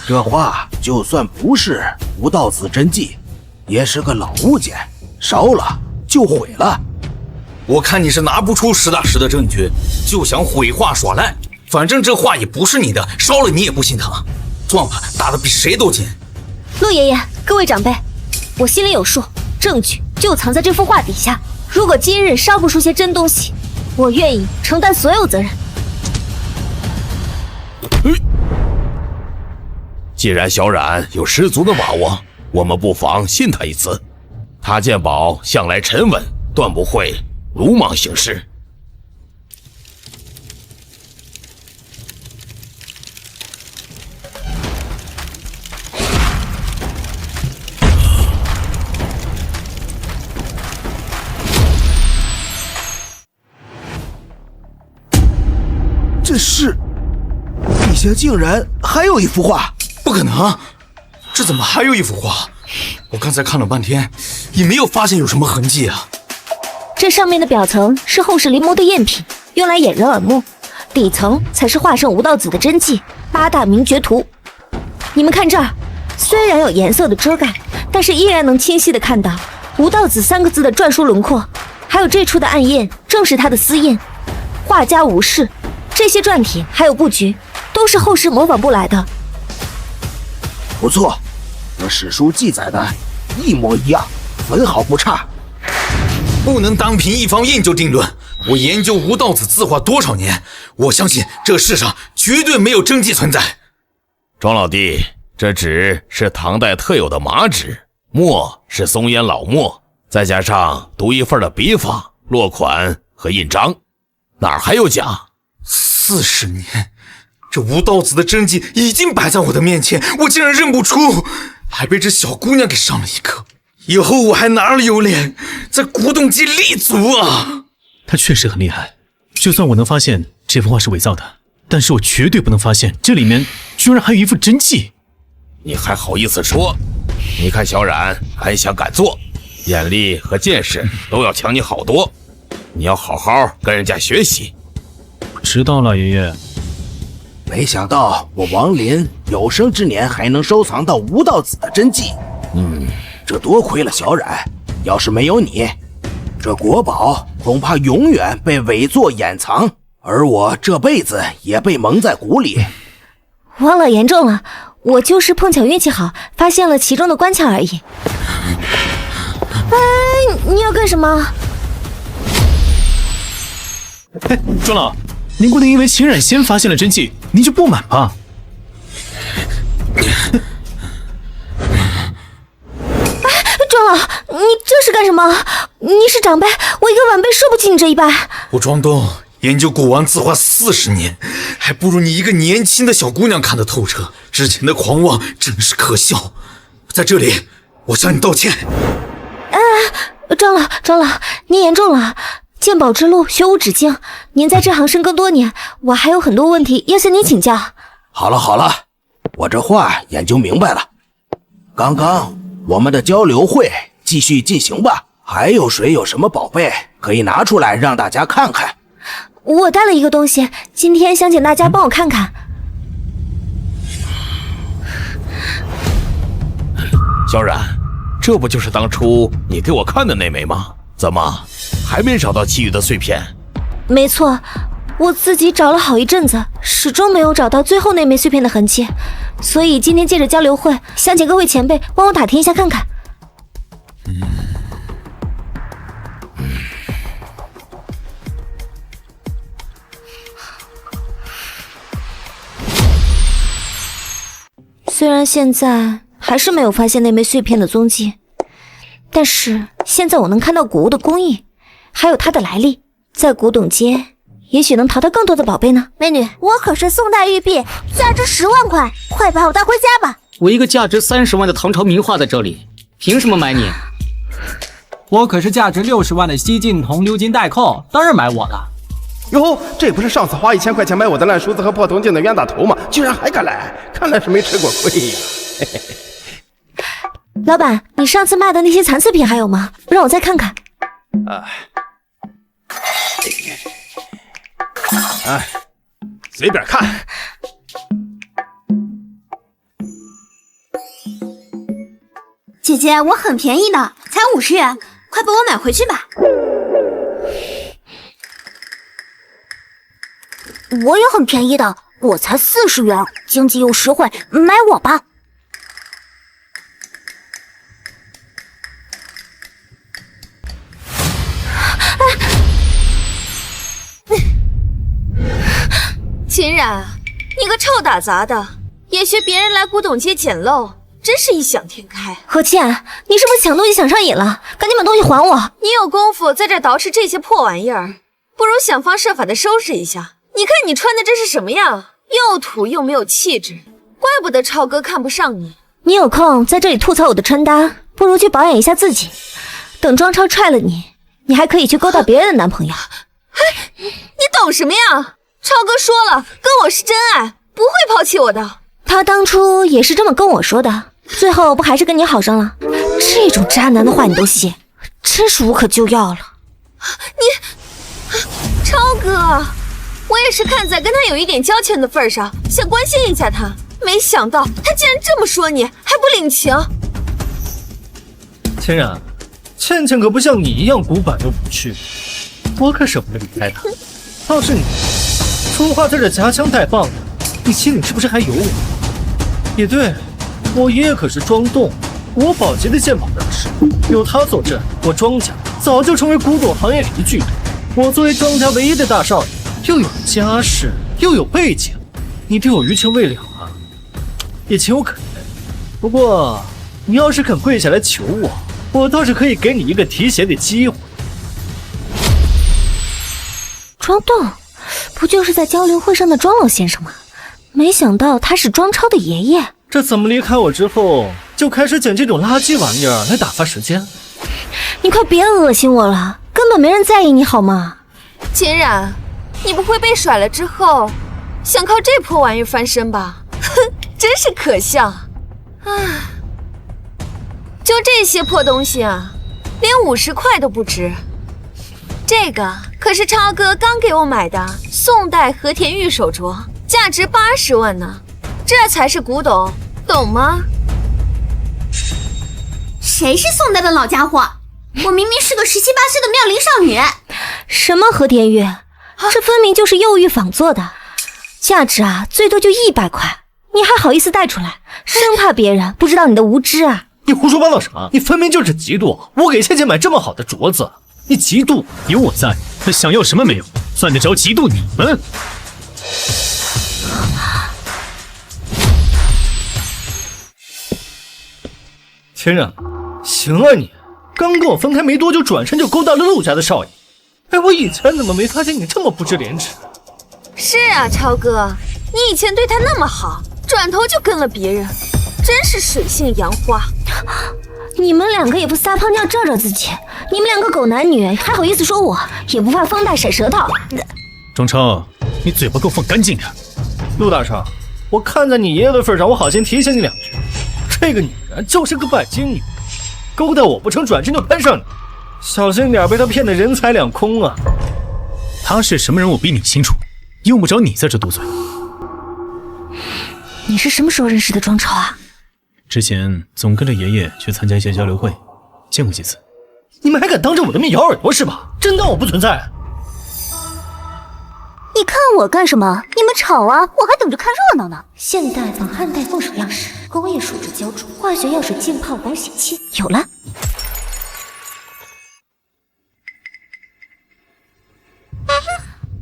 这画就算不是吴道子真迹，也是个老物件，烧了就毁了。我看你是拿不出实打实的证据，就想毁画耍赖。反正这画也不是你的，烧了你也不心疼。撞吧，打得比谁都紧。陆爷爷，各位长辈，我心里有数，证据就藏在这幅画底下。如果今日烧不出些真东西，我愿意承担所有责任。既然小冉有十足的把握，我们不妨信他一次。他鉴宝向来沉稳，断不会鲁莽行事。这是，底下竟然还有一幅画！不可能，这怎么还有一幅画？我刚才看了半天，也没有发现有什么痕迹啊。这上面的表层是后世临摹的赝品，用来掩人耳目；底层才是画圣吴道子的真迹8大名绝图。你们看这儿，虽然有颜色的遮盖，但是依然能清晰地看到吴道子3个字的篆书轮廓，还有这处的暗印正是他的私印。画家吴氏，这些篆体还有布局，都是后世模仿不来的。不错，和史书记载的一模一样，分毫不差。不能单凭一方印就定论。我研究吴道子字画多少年，我相信这世上绝对没有真迹存在。庄老弟，这纸是唐代特有的麻纸，墨是松烟老墨，再加上独一份的笔法、落款和印章，哪儿还有假？40年，这吴道子的真迹已经摆在我的面前，我竟然认不出，还被这小姑娘给上了一课。以后我还哪里有脸在古董界立足啊？他确实很厉害，就算我能发现这幅画是伪造的，但是我绝对不能发现这里面居然还有一幅真迹。你还好意思说？你看小冉敢想敢做，眼力和见识都要强你好多，你要好好跟人家学习。知道了，爷爷。没想到我王林有生之年还能收藏到吴道子的真迹，这多亏了小冉，要是没有你，这国宝恐怕永远被伪作掩藏，而我这辈子也被蒙在鼓里。王老言重了，我就是碰巧运气好，发现了其中的关卡而已。哎，你要干什么？哎，庄老，您不能因为秦冉先发现了真迹，您就不满吧？庄老，你这是干什么？你是长辈，我一个晚辈受不起你这一拜。我庄东研究古玩字画40年，还不如你一个年轻的小姑娘看得透彻。之前的狂妄真是可笑。在这里，我向你道歉。庄老，您言重了。鉴宝之路学无止境，您在这行深耕多年，我还有很多问题要向您请教。好了，我这话研究明白了。刚刚我们的交流会继续进行吧。还有谁有什么宝贝可以拿出来让大家看看？我带了一个东西，今天想请大家帮我看看。小冉，这不就是当初你给我看的那枚吗？怎么还没找到其余的碎片？没错，我自己找了好一阵子，始终没有找到最后那枚碎片的痕迹，所以今天借着交流会，想请各位前辈帮我打听一下看看。虽然现在还是没有发现那枚碎片的踪迹，但是现在我能看到古物的工艺，还有它的来历，在古董街也许能淘到更多的宝贝呢。美女，我可是宋代玉璧，价值10万块，快把我带回家吧。我一个价值30万的唐朝名画在这里，凭什么买你？我可是价值60万的西晋铜鎏金带扣，当然买我了。哟，这不是上次花1000块钱买我的烂梳子和破铜镜的冤大头吗？居然还敢来，看来是没吃过亏呀。老板，你上次卖的那些残次品还有吗？让我再看看。随便看。姐姐，我很便宜的，才50元，快帮我买回去吧。我也很便宜的，我才40元，经济又实惠，买我吧。秦冉，你个臭打杂的，也学别人来古董街捡漏，真是异想天开。何倩，你是不是抢东西抢上瘾了？赶紧把东西还我！你有功夫在这捯饬这些破玩意儿，不如想方设法的收拾一下。你看你穿的这是什么样？又土又没有气质，怪不得超哥看不上你。你有空在这里吐槽我的穿搭，不如去保养一下自己。等庄超踹了你，你还可以去勾搭别人的男朋友。你懂什么呀？超哥说了，跟我是真爱，不会抛弃我的。他当初也是这么跟我说的，最后不还是跟你好上了？这种渣男的话你都信，真是无可救药了。超哥，我也是看在跟他有一点交情的份上，想关心一下他，没想到他竟然这么说你，还不领情。千然，倩倩可不像你一样古板又无趣，我可舍不得离开她。倒是你，说话在这夹枪带棒的，你心里是不是还有我？也对，我爷爷可是庄栋，国宝级的鉴宝大师，有他坐镇，我庄家早就成为古董行业里的巨头。我作为庄家唯一的大少爷，又有家世，又有背景，你对我余情未了啊，也情有可原。不过，你要是肯跪下来求我，我倒是可以给你一个提鞋的机会。庄栋，不就是在交流会上的庄老先生吗？没想到他是庄超的爷爷。这怎么离开我之后，就开始捡这种垃圾玩意儿来打发时间？你快别恶心我了，根本没人在意你好吗？秦冉，你不会被甩了之后，想靠这破玩意儿翻身吧？哼，真是可笑。唉，就这些破东西啊，连50块都不值。这个可是超哥刚给我买的宋代和田玉手镯，价值80万呢，这才是古董，懂吗？谁是宋代的老家伙？我明明是个17、18岁的妙龄少女。什么和田玉？这分明就是釉玉仿做的，价值啊最多就100块，你还好意思带出来，生怕别人不知道你的无知啊！你胡说八道什么？你分明就是嫉妒我给倩倩买这么好的镯子，你嫉妒？有我在，他想要什么没有，犯得着嫉妒你们？千然，行啊你，刚跟我分开没多久，转身就勾搭了陆家的少爷。哎，我以前怎么没发现你这么不知廉耻？是啊，超哥，你以前对他那么好，转头就跟了别人，真是水性杨花。你们两个也不撒泡尿照照自己，你们两个狗男女还好意思说我，也不怕风大甩舌头。庄超，你嘴巴给我放干净点。陆大少，我看在你爷爷的份上，我好心提醒你2句，这个女人就是个拜金女，勾搭我不成，转身就攀上你，小心点被她骗得人财两空啊！她是什么人我比你清楚，用不着你在这嘟嘴。你是什么时候认识的庄超啊？之前总跟着爷爷去参加一些交流会，见过几次。你们还敢当着我的面咬耳朵是吧？真当我不存在？你看我干什么？你们吵啊，我还等着看热闹呢。现代仿汉代凤首样式，工业树脂浇筑，化学药水浸泡保险器，有了。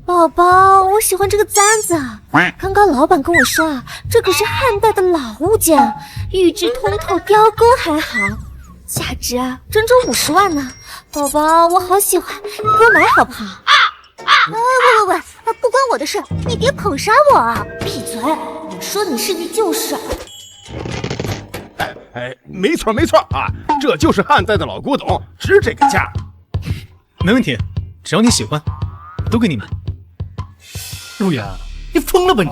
宝宝，我喜欢这个簪子。刚刚老板跟我说啊，这可是汉代的老物件，玉质通透，雕工还好，价值啊整整50万呢。宝宝，我好喜欢，你给我买好不好？喂，不关我的事，你别捧杀我啊！闭嘴！我说你是你就是。没错啊，这就是汉代的老古董，值这个价。没问题，只要你喜欢，都给你买。陆远，你疯了吧你？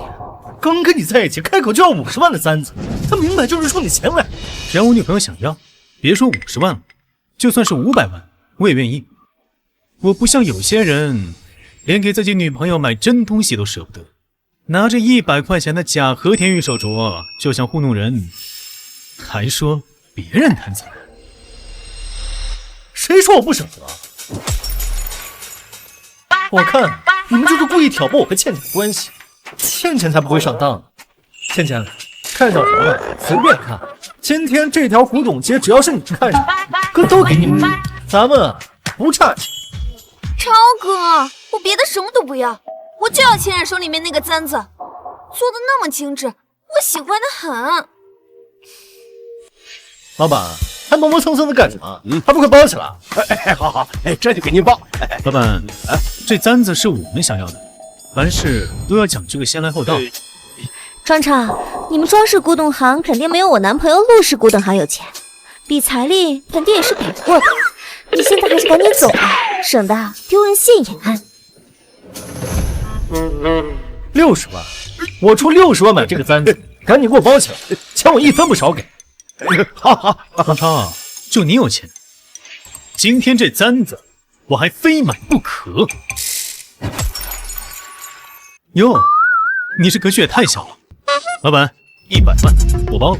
刚跟你在一起，开口就要50万的簪子，他明摆就是冲你钱来。只要我女朋友想要，别说50万了，就算是500万，我也愿意。我不像有些人，连给自己女朋友买真东西都舍不得，拿着100块钱的假和田玉手镯就想糊弄人，还说别人贪财。谁说我不舍得？我看你们就是故意挑拨我和倩倩的关系，倩倩才不会上当呢。倩倩，看小条了，随便看。今天这条古董街，只要是你看上，哥都给你买，咱们不差钱。超哥，我别的什么都不要，我就要千冉手里面那个簪子，做的那么精致，我喜欢的很。老板，还磨磨蹭蹭的干什么？还不快包起来！好，这就给您包。老板，这簪子是我们想要的，凡事都要讲究个先来后到。庄超，你们装饰古董行肯定没有我男朋友陆氏古董行有钱，比财力肯定也是比不过的。你现在还是赶紧走吧，省得丢人现眼。60万，我出60万买这个簪子，赶紧给我包起来，钱我1分不少给。好，庄超，就你有钱，今天这簪子我还非买不可。哟，你这格局也太小了。老板，100万我包。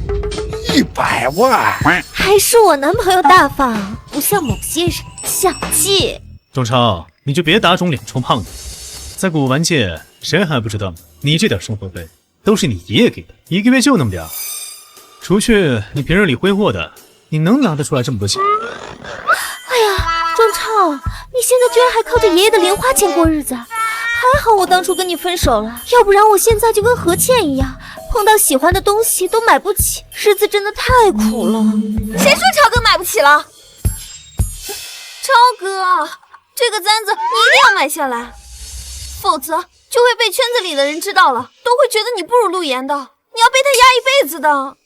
100万，还是我男朋友大方，不像某些人小气。庄超，你就别打肿脸充胖子，在古玩界谁还不知道呢？你这点生活费都是你爷爷给的，1个月就那么点儿，除去你平日里挥霍的，你能拿得出来这么多钱？哎呀，庄超，你现在居然还靠着爷爷的零花钱过日子，还好我当初跟你分手了，要不然我现在就跟何倩一样，碰到喜欢的东西都买不起，日子真的太苦了。谁说超哥买不起了？超哥，这个簪子你一定要买下来，否则就会被圈子里的人知道了，都会觉得你不如陆岩的，你要被他压一辈子的。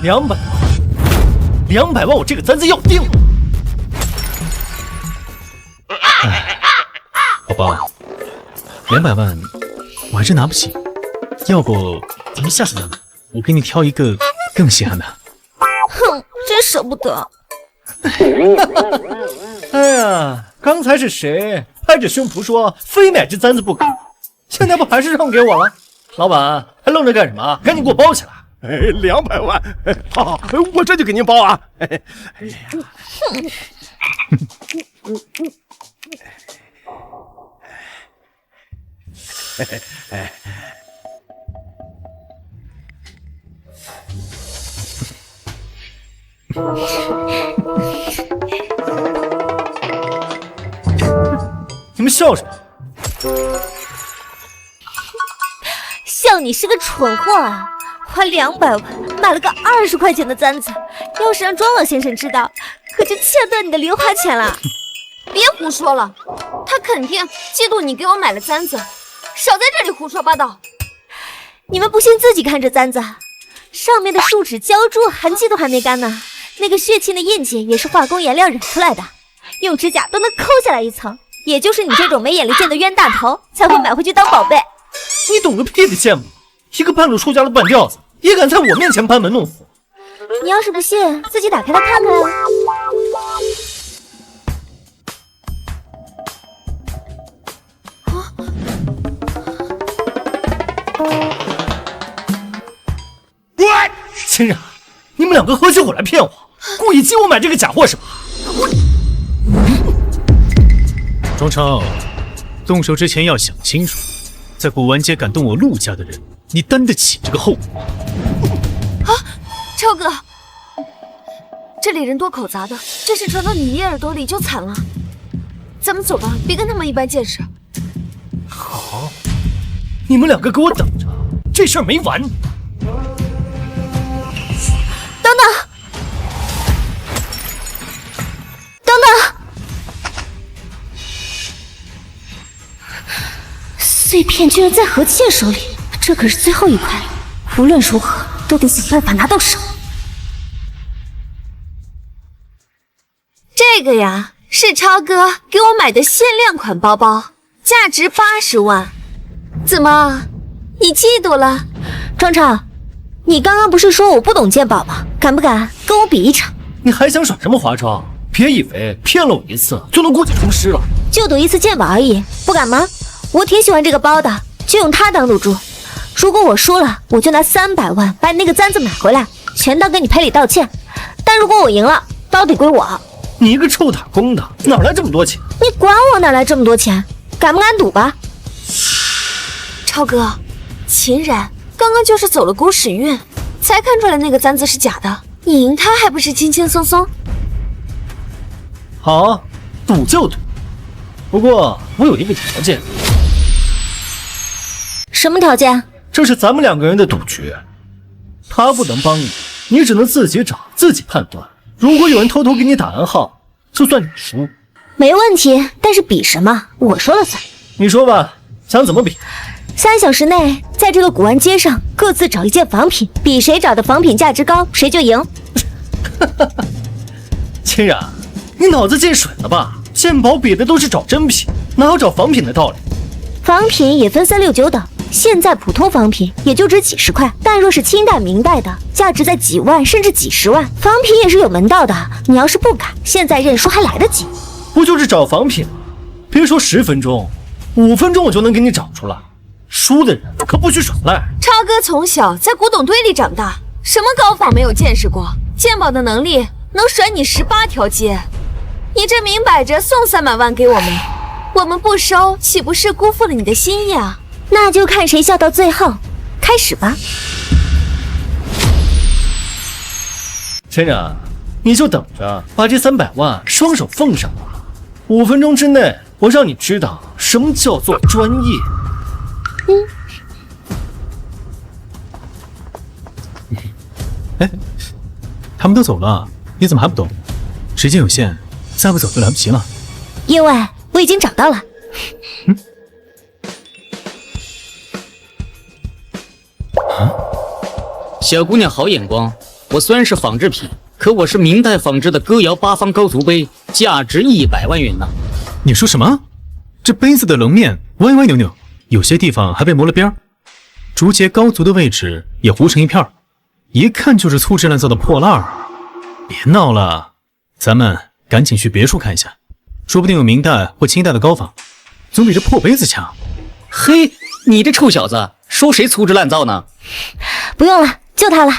200万，我这个簪子要定了。宝宝，200万我还真拿不起，要不咱们下次再买，我给你挑一个更稀罕的。哼，真舍不得。哎呀，刚才是谁拍着胸脯说非买这簪子不可？现在不还是让给我了？老板还愣着干什么？赶紧给我包起来！200万，好，我这就给您包啊！哎呀，你们笑什么？笑你是个蠢货啊！花200万买了个20块钱的簪子，要是让庄老先生知道，可就切断你的零花钱了。别胡说了，他肯定嫉妒你给我买了簪子，少在这里胡说八道。你们不信自己看这簪子，上面的树脂浇筑痕迹都还没干呢，那个血沁的印记也是化工颜料染出来的，用指甲都能抠下来一层，也就是你这种没眼力见的冤大头才会买回去当宝贝。你懂个屁的羡慕！一个半路出家的半吊子，也敢在我面前班门弄斧！你要是不信，自己打开它看看啊。秦冉，你们两个合起伙来骗我，故意激我买这个假货是吧？庄超，动手之前要想清楚，在古玩街敢动我陆家的人，你担得起这个后果。啊，超哥，这里人多口杂的，这事传到你爷耳朵里就惨了。咱们走吧，别跟他们一般见识。好，你们两个给我等着，这事儿没完。等等，等等，碎片居然在何倩手里，这可是最后一块了，无论如何都得想办法拿到手。这个呀，是超哥给我买的限量款包包，价值80万。怎么，你嫉妒了？庄超，你刚刚不是说我不懂鉴宝吗？敢不敢跟我比一场？你还想耍什么花招？别以为骗了我一次就能姑且重施了。就赌一次鉴宝而已，不敢吗？我挺喜欢这个包的，就用它当赌注。如果我输了，我就拿300万把你那个簪子买回来，全当跟你赔礼道歉。但如果我赢了，包得归我。你一个臭打工的，哪来这么多钱？你管我哪来这么多钱？敢不敢赌吧？超哥，秦冉刚刚就是走了股使运，才看出来那个簪子是假的。你赢他还不是轻轻松松？好，赌就赌。不过我有一个条件。什么条件？这是咱们两个人的赌局，他不能帮你，你只能自己找，自己判断。如果有人偷偷给你打暗号，就算你输。没问题，但是比什么？我说了算。你说吧，想怎么比？3小时内，在这个古玩街上各自找一件仿品，比谁找的仿品价值高，谁就赢。秦冉，你脑子进水了吧？鉴宝比的都是找真品，哪有找仿品的道理？仿品也分3、6、9等，现在普通仿品也就值几十块，但若是清代、明代的，价值在几万甚至几十万。仿品也是有门道的，你要是不敢，现在认输还来得及。不就是找仿品吗？别说10分钟，5分钟我就能给你找出来。输的人可不许耍赖。超哥从小在古董堆里长大，什么高仿没有见识过，鉴宝的能力能甩你18条街。你这明摆着送300万给我们，我们不收，岂不是辜负了你的心意啊？那就看谁笑到最后，开始吧。秦冉，你就等着把这300万双手奉上吧。5分钟之内，我让你知道什么叫做专业。哎，他们都走了，你怎么还不动？时间有限，再不走就来不及了。因为我已经找到了。小姑娘好眼光，我虽然是仿制品，可我是明代仿制的歌谣8方高足杯，价值100万元呢。你说什么？这杯子的棱面歪歪扭扭，有些地方还被磨了边儿，竹节高足的位置也糊成一片儿，一看就是粗制滥造的破烂儿。别闹了，咱们赶紧去别处看一下，说不定有明代或清代的高仿，总比这破杯子强。嘿，你这臭小子，说谁粗制滥造呢？不用了，就它了。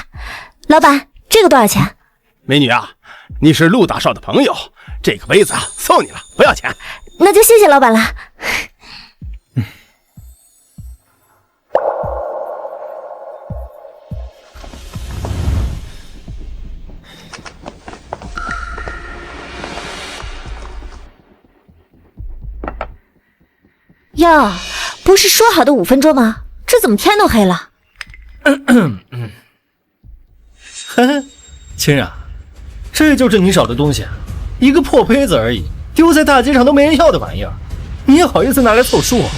老板，这个多少钱？美女啊，你是陆大少的朋友，这个杯子送你了，不要钱。那就谢谢老板了。哟，不是说好的5分钟吗？这怎么天都黑了？嘿嘿，秦冉，这就是你找的东西，一个破杯子而已，丢在大街上都没人要的玩意儿，你也好意思拿来凑数啊？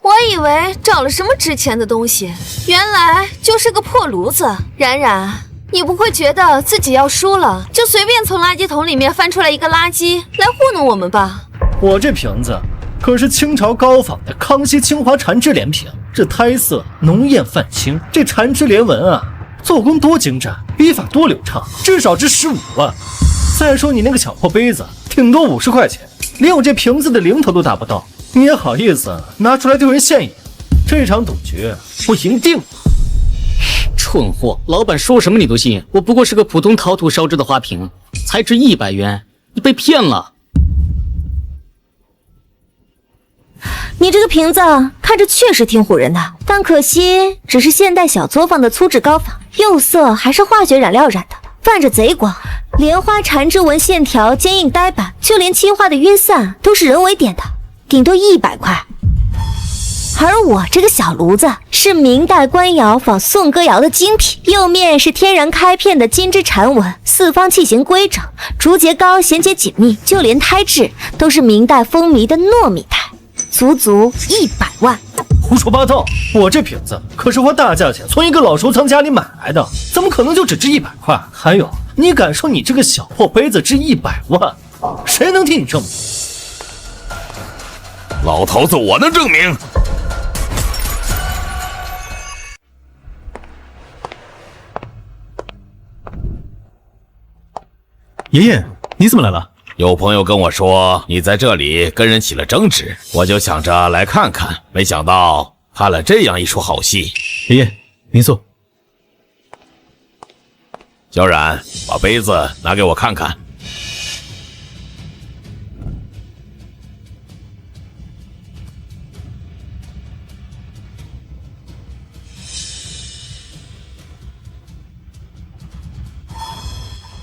我以为找了什么值钱的东西，原来就是个破炉子。冉冉，你不会觉得自己要输了，就随便从垃圾桶里面翻出来一个垃圾来糊弄我们吧？我这瓶子可是清朝高仿的康熙清华缠枝莲瓶，这胎色浓艳泛青，这缠枝莲纹啊，做工多精湛，笔法多流畅，至少值15万。再说你那个小破杯子，顶多50块钱，连我这瓶子的零头都达不到，你也好意思拿出来丢人现眼？这场赌局我赢定了。蠢货，老板说什么你都信？我不过是个普通陶土烧制的花瓶，才值100元，你被骗了。你这个瓶子看着确实挺唬人的，但可惜只是现代小作坊的粗制膏仿，釉色还是化学染料染的，泛着贼光。莲花缠枝纹线条坚硬呆板，就连漆画的晕散都是人为点的，顶多100块。而我这个小炉子是明代官窑仿宋歌窑的精品，釉面是天然开片的金枝缠纹，四方器型规整，竹节高，衔接紧密，就连胎质都是明代风靡的糯米胎，足足100万。胡说八道！我这瓶子可是花大价钱从一个老收藏家里买来的，怎么可能就只值100块？还有，你敢说你这个小破杯子值100万？谁能替你证明？老头子，我能证明。爷爷，你怎么来了？有朋友跟我说你在这里跟人起了争执，我就想着来看看，没想到看了这样一出好戏。爷爷，您坐。小冉，把杯子拿给我看看。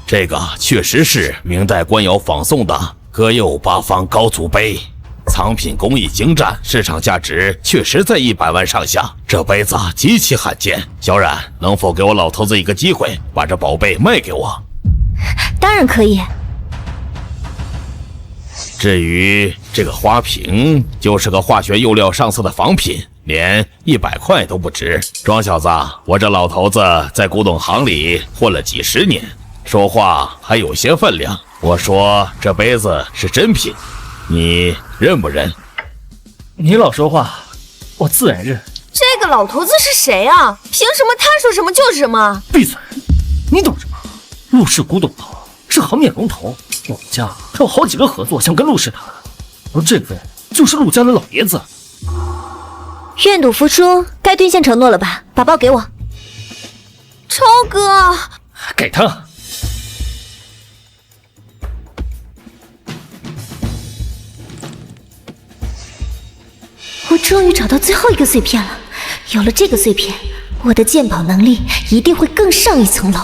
这个确实是明代官窑仿宋的歌釉8方高足杯，藏品工艺精湛，市场价值确实在100万上下。这杯子极其罕见，小冉能否给我老头子一个机会，把这宝贝卖给我？当然可以。至于这个花瓶，就是个化学釉料上色的仿品，连100块都不值。庄小子，我这老头子在古董行里混了几十年，说话还有些分量。我说这杯子是真品，你认不认？你老说话，我自然认。这个老头子是谁啊？凭什么他说什么就是什么？闭嘴！你懂什么？陆氏古董行是行业龙头，我们家还有好几个合作想跟陆氏谈，而这位就是陆家的老爷子。愿赌服输，该兑现承诺了吧？把包给我。超哥，给他。我终于找到最后一个碎片了，有了这个碎片，我的鉴宝能力一定会更上一层楼。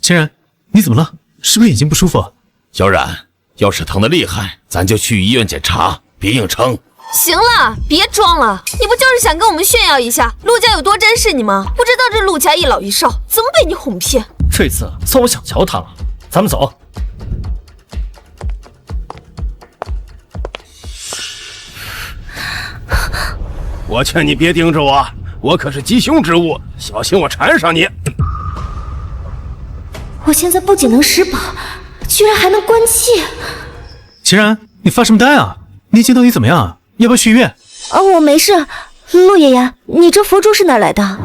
千然，你怎么了？是不是眼睛不舒服？小冉，要是疼得厉害，咱就去医院检查，别硬撑。行了，别装了，你不就是想跟我们炫耀一下陆家有多珍视你吗？不知道这陆家一老一少怎么被你哄骗？这次算我想瞧他了，咱们走。我劝你别盯着我，我可是吉凶之物，小心我缠上你。我现在不仅能施宝，居然还能关气。千然，你发什么呆啊？年轻到底怎么样？要不要去医院？我没事。陆爷爷，你这佛珠是哪来的？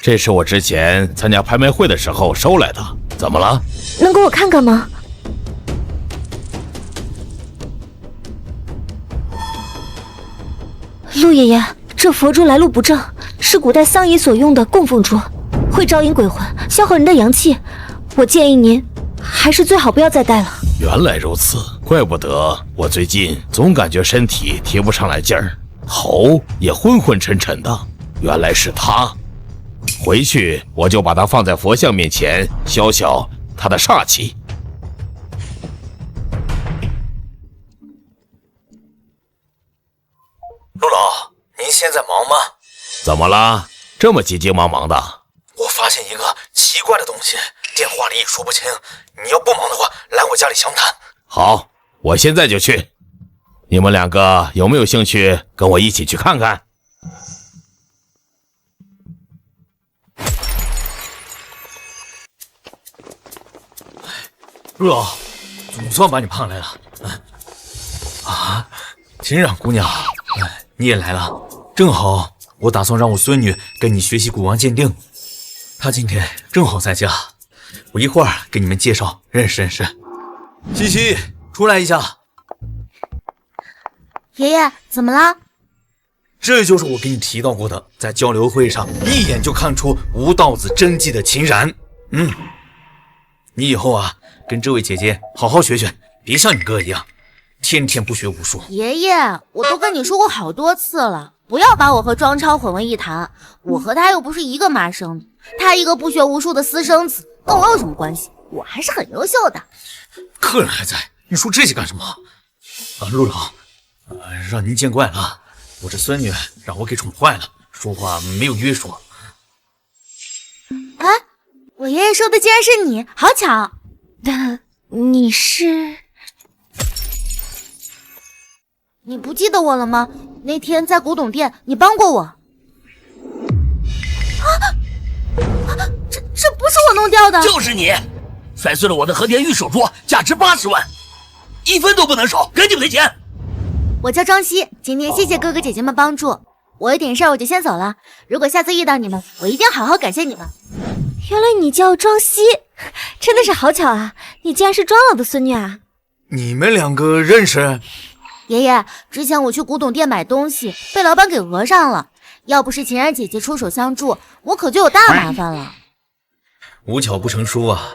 这是我之前参加拍卖会的时候收来的，怎么了？能给我看看吗？陆爷爷，这佛珠来路不正，是古代丧仪所用的供奉珠，会招引鬼魂，消耗人的阳气。我建议您还是最好不要再戴了。原来如此，怪不得我最近总感觉身体提不上来劲儿，头也昏昏沉沉的，原来是他。回去我就把它放在佛像面前，消消他的煞气。陆老，您现在忙吗？怎么了？这么急急忙忙的？我发现一个奇怪的东西，电话里也说不清。你要不忙的话，来我家里详谈。好，我现在就去。你们两个有没有兴趣跟我一起去看看？陆老，总算把你盼来了。秦冉姑娘，你也来了，正好我打算让我孙女跟你学习古玩鉴定，她今天正好在家，我一会儿给你们介绍，认识认识。西西，出来一下。爷爷，怎么了？这就是我给你提到过的，在交流会上一眼就看出吴道子真迹的秦然。你以后啊，跟这位姐姐好好学学，别像你哥一样，天天不学武术。爷爷，我都跟你说过好多次了，不要把我和庄超混为一谈。我和他又不是一个妈生的，他一个不学无术的私生子，跟我有什么关系？我还是很优秀的。客人还在，你说这些干什么？陆老，让您见怪了，我这孙女让我给宠坏了，说话没有约束。哎，我爷爷说的竟然是你，好巧。你是？你不记得我了吗？那天在古董店，你帮过我。这不是我弄掉的，就是你，摔碎了我的和田玉手镯，价值80万，1分都不能少，赶紧赔钱。我叫张希，今天谢谢哥哥姐姐们帮助，我有点事儿我就先走了。如果下次遇到你们，我一定好好感谢你们。原来你叫庄希，真的是好巧啊！你竟然是庄老的孙女啊！你们两个认识？爷爷，之前我去古董店买东西，被老板给讹上了。要不是秦然姐姐出手相助，我可就有大麻烦了。无巧不成书啊！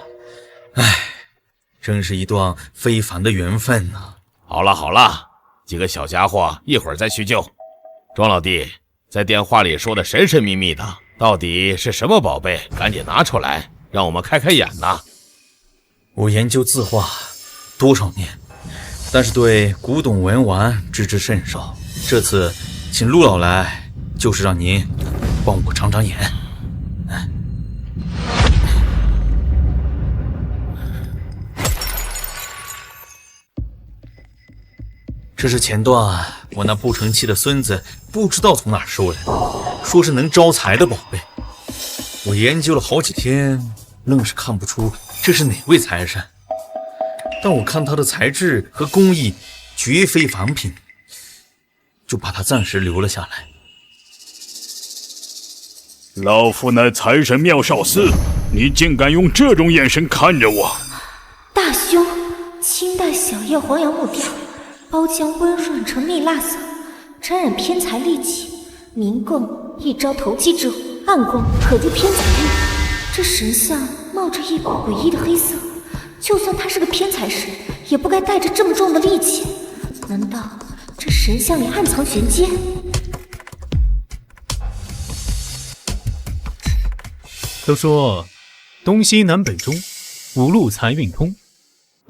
唉，真是一段非凡的缘分啊！好了好了，几个小家伙一会儿再叙旧。庄老弟在电话里说的神神秘秘的，到底是什么宝贝？赶紧拿出来，让我们开开眼呐！我研究字画多少年，但是对古董文玩知之甚少。这次请陆老来，就是让您帮我长长眼。这是前段我那不成器的孙子不知道从哪儿收来的，说是能招财的宝贝。我研究了好几天，愣是看不出这是哪位财神。但我看他的材质和工艺绝非凡品，就把他暂时留了下来。老夫乃财神妙少司，你竟敢用这种眼神看着我！大凶，清代小叶黄杨木雕，包浆温润成蜜蜡色，沾染偏财戾气。明供一招投机之物，暗供可助偏财运。这神像冒着一股诡异的黑色，就算他是个偏财神，也不该带着这么重的戾气。难道这神像里暗藏玄机？都说东西南北中，五路财运通。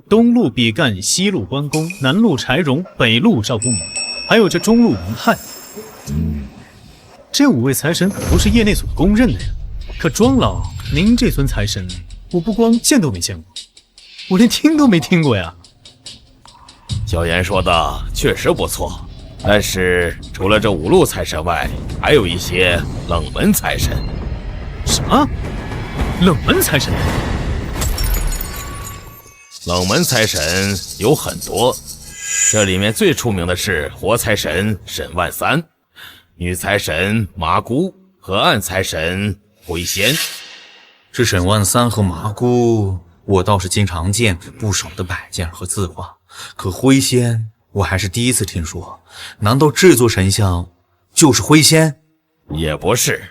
东路比干，西路关公，南路柴荣，北路赵公明，还有这中路云汉。这5位财神可都是业内所公认的呀。可庄老，您这尊财神，我不光见都没见过，我连听都没听过呀。小严说的确实不错，但是除了这5路财神外，还有一些冷门财神。什么？冷门财神？冷门财神有很多，这里面最出名的是活财神沈万三，女财神麻姑和暗财神灰仙。这沈万三和麻姑，我倒是经常见不少的摆件和字画，可灰仙我还是第一次听说。难道这座神像就是灰仙？也不是，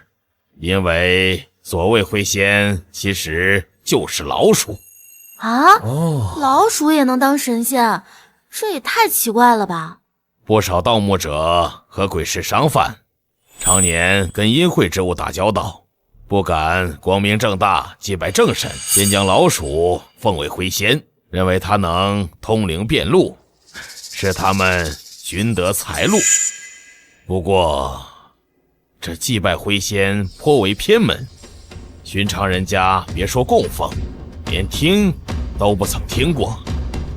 因为所谓灰仙其实就是老鼠。啊？老鼠也能当神仙？这也太奇怪了吧！不少盗墓者和鬼市商贩常年跟阴晦之物打交道，不敢光明正大祭拜正神，便将老鼠奉为灰仙，认为它能通灵变路，使他们寻得财路。不过这祭拜灰仙颇为偏门，寻常人家别说供奉，连听都不曾听过。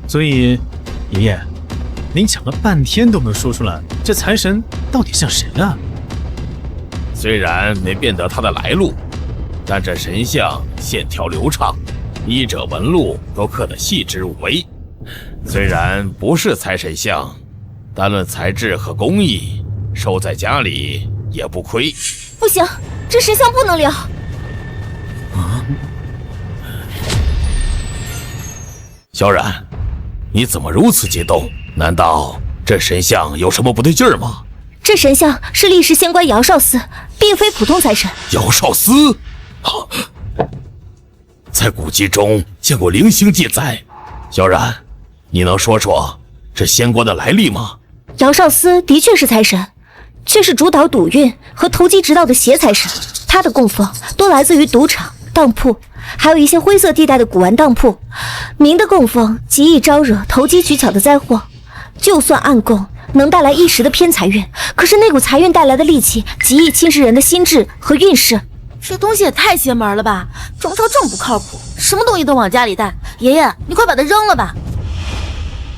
所以爷爷，您讲了半天都没有说出来，这财神到底像谁啊？虽然没辨得他的来路，但这神像线条流畅，衣褶纹路都刻得细致入微。虽然不是财神像，单论材质和工艺，收在家里也不亏。不行，这神像不能留。小冉，你怎么如此激动？难道这神像有什么不对劲儿吗？这神像是历世仙官姚少司，并非普通财神。姚少司，在古籍中见过零星记载。小冉，你能说说这仙官的来历吗？姚少司的确是财神，却是主导赌运和投机直道的邪财神。他的供奉多来自于赌场、当铺，还有一些灰色地带的古玩当铺。明的供奉极易招惹投机取巧的灾祸，就算暗供能带来一时的偏财运，可是那股财运带来的戾气极易侵蚀人的心智和运势。这东西也太邪门了吧！庄超这么不靠谱，什么东西都往家里带。爷爷，你快把它扔了吧！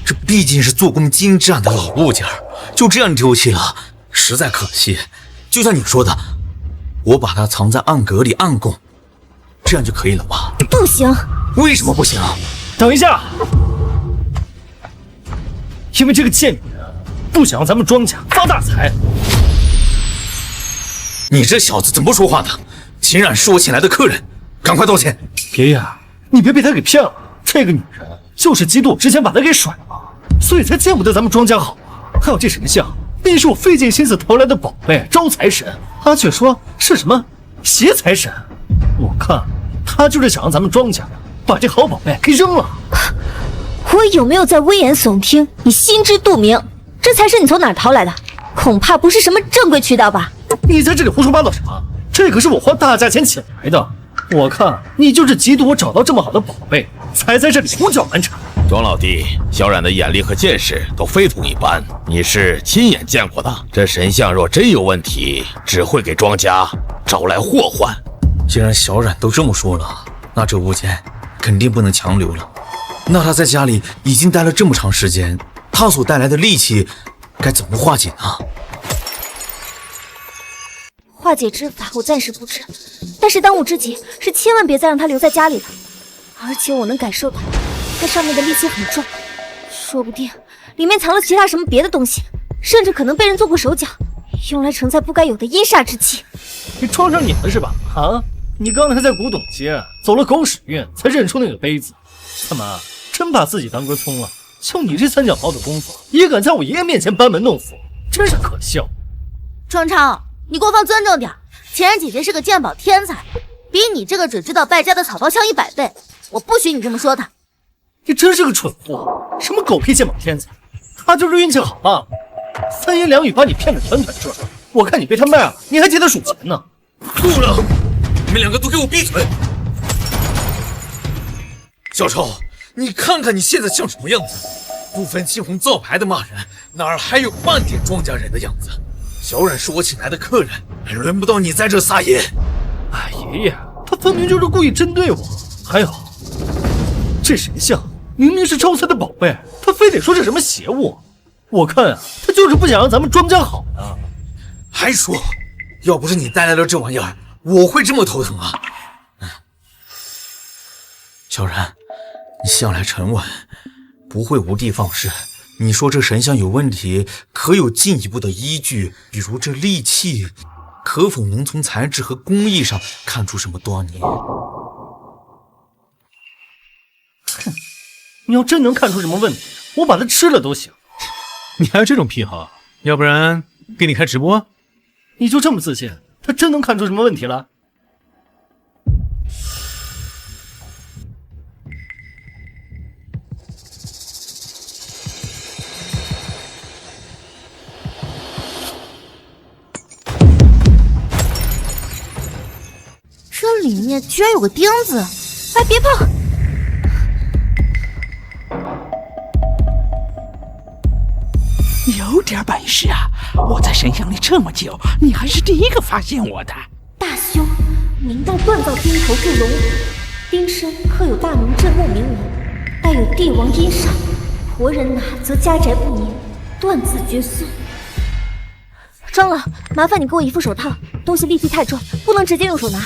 这毕竟是做工精湛的老物件，就这样丢弃了，实在可惜。就像你说的，我把它藏在暗格里暗供，这样就可以了吧？不行。为什么不行？等一下，因为这个贱女人不想让咱们庄家发大财。你这小子怎么不说话呢？秦冉是我请来的客人，赶快道歉。爷爷，你别被她给骗了，这个女人就是嫉妒我之前把她给甩了，所以才见不得咱们庄家好。还有这神像，那是我费尽心思投来的宝贝招财神，她却说是什么邪财神。我看她就是想让咱们庄家把这好宝贝给扔了。我有没有在危言耸听，你心知肚明。这财神你从哪儿淘来的？恐怕不是什么正规渠道吧？你在这里胡说八道什么？这可是我花大价钱请来的。我看你就是嫉妒我找到这么好的宝贝，才在这里胡搅蛮缠。庄老弟，小冉的眼力和见识都非同一般，你是亲眼见过的。这神像若真有问题，只会给庄家招来祸患。既然小冉都这么说了，那这物件肯定不能强留了。那他在家里已经待了这么长时间，他所带来的戾气该怎么化解呢？化解之法我暂时不知，但是当务之急是千万别再让他留在家里了。而且我能感受到它上面的戾气很重，说不定里面藏了其他什么别的东西，甚至可能被人做过手脚，用来承载不该有的阴煞之气。你撞上瘾了是吧？啊，你刚才在古董街走了狗屎运才认出那个杯子，怎么真把自己当根葱了？就你这三脚猫的功夫，也敢在我爷爷面前班门弄斧，真是可笑。庄超，你给我放尊重点，前任姐姐是个鉴宝天才，比你这个只知道败家的草包强100倍，我不许你这么说她。你真是个蠢货，什么狗屁鉴宝天才，他就是运气好罢了。3言2语把你骗得团团转，我看你被他卖了，你还替他数钱呢。够了，你们两个都给我闭嘴！小超，你看看你现在像什么样子，不分青红皂白的骂人，哪儿还有半点庄稼人的样子？小冉是我请来的客人，还轮不到你在这撒野。哎，爷爷，他分明就是故意针对我。还有，这神像明明是招财的宝贝，他非得说是什么邪物。我看啊，他就是不想让咱们庄家好呢。还说，要不是你带来了这玩意儿，我会这么头疼啊！小冉，你向来沉稳，不会无的放矢。你说这神像有问题，可有进一步的依据？比如这戾气，可否能从材质和工艺上看出什么端倪？哼，你要真能看出什么问题，我把它吃了都行。你还有这种癖好？要不然给你开直播？你就这么自信，他真能看出什么问题来？这里面居然有个钉子！哎，别碰！有点本事啊！我在神像里这么久，你还是第一个发现我的。大凶，明代锻造钉头铸龙，钉身刻有大明镇墓铭文，带有帝王阴煞，活人拿则家宅不宁，断子绝孙。庄老，麻烦你给我一副手套，东西戾气太重，不能直接用手拿。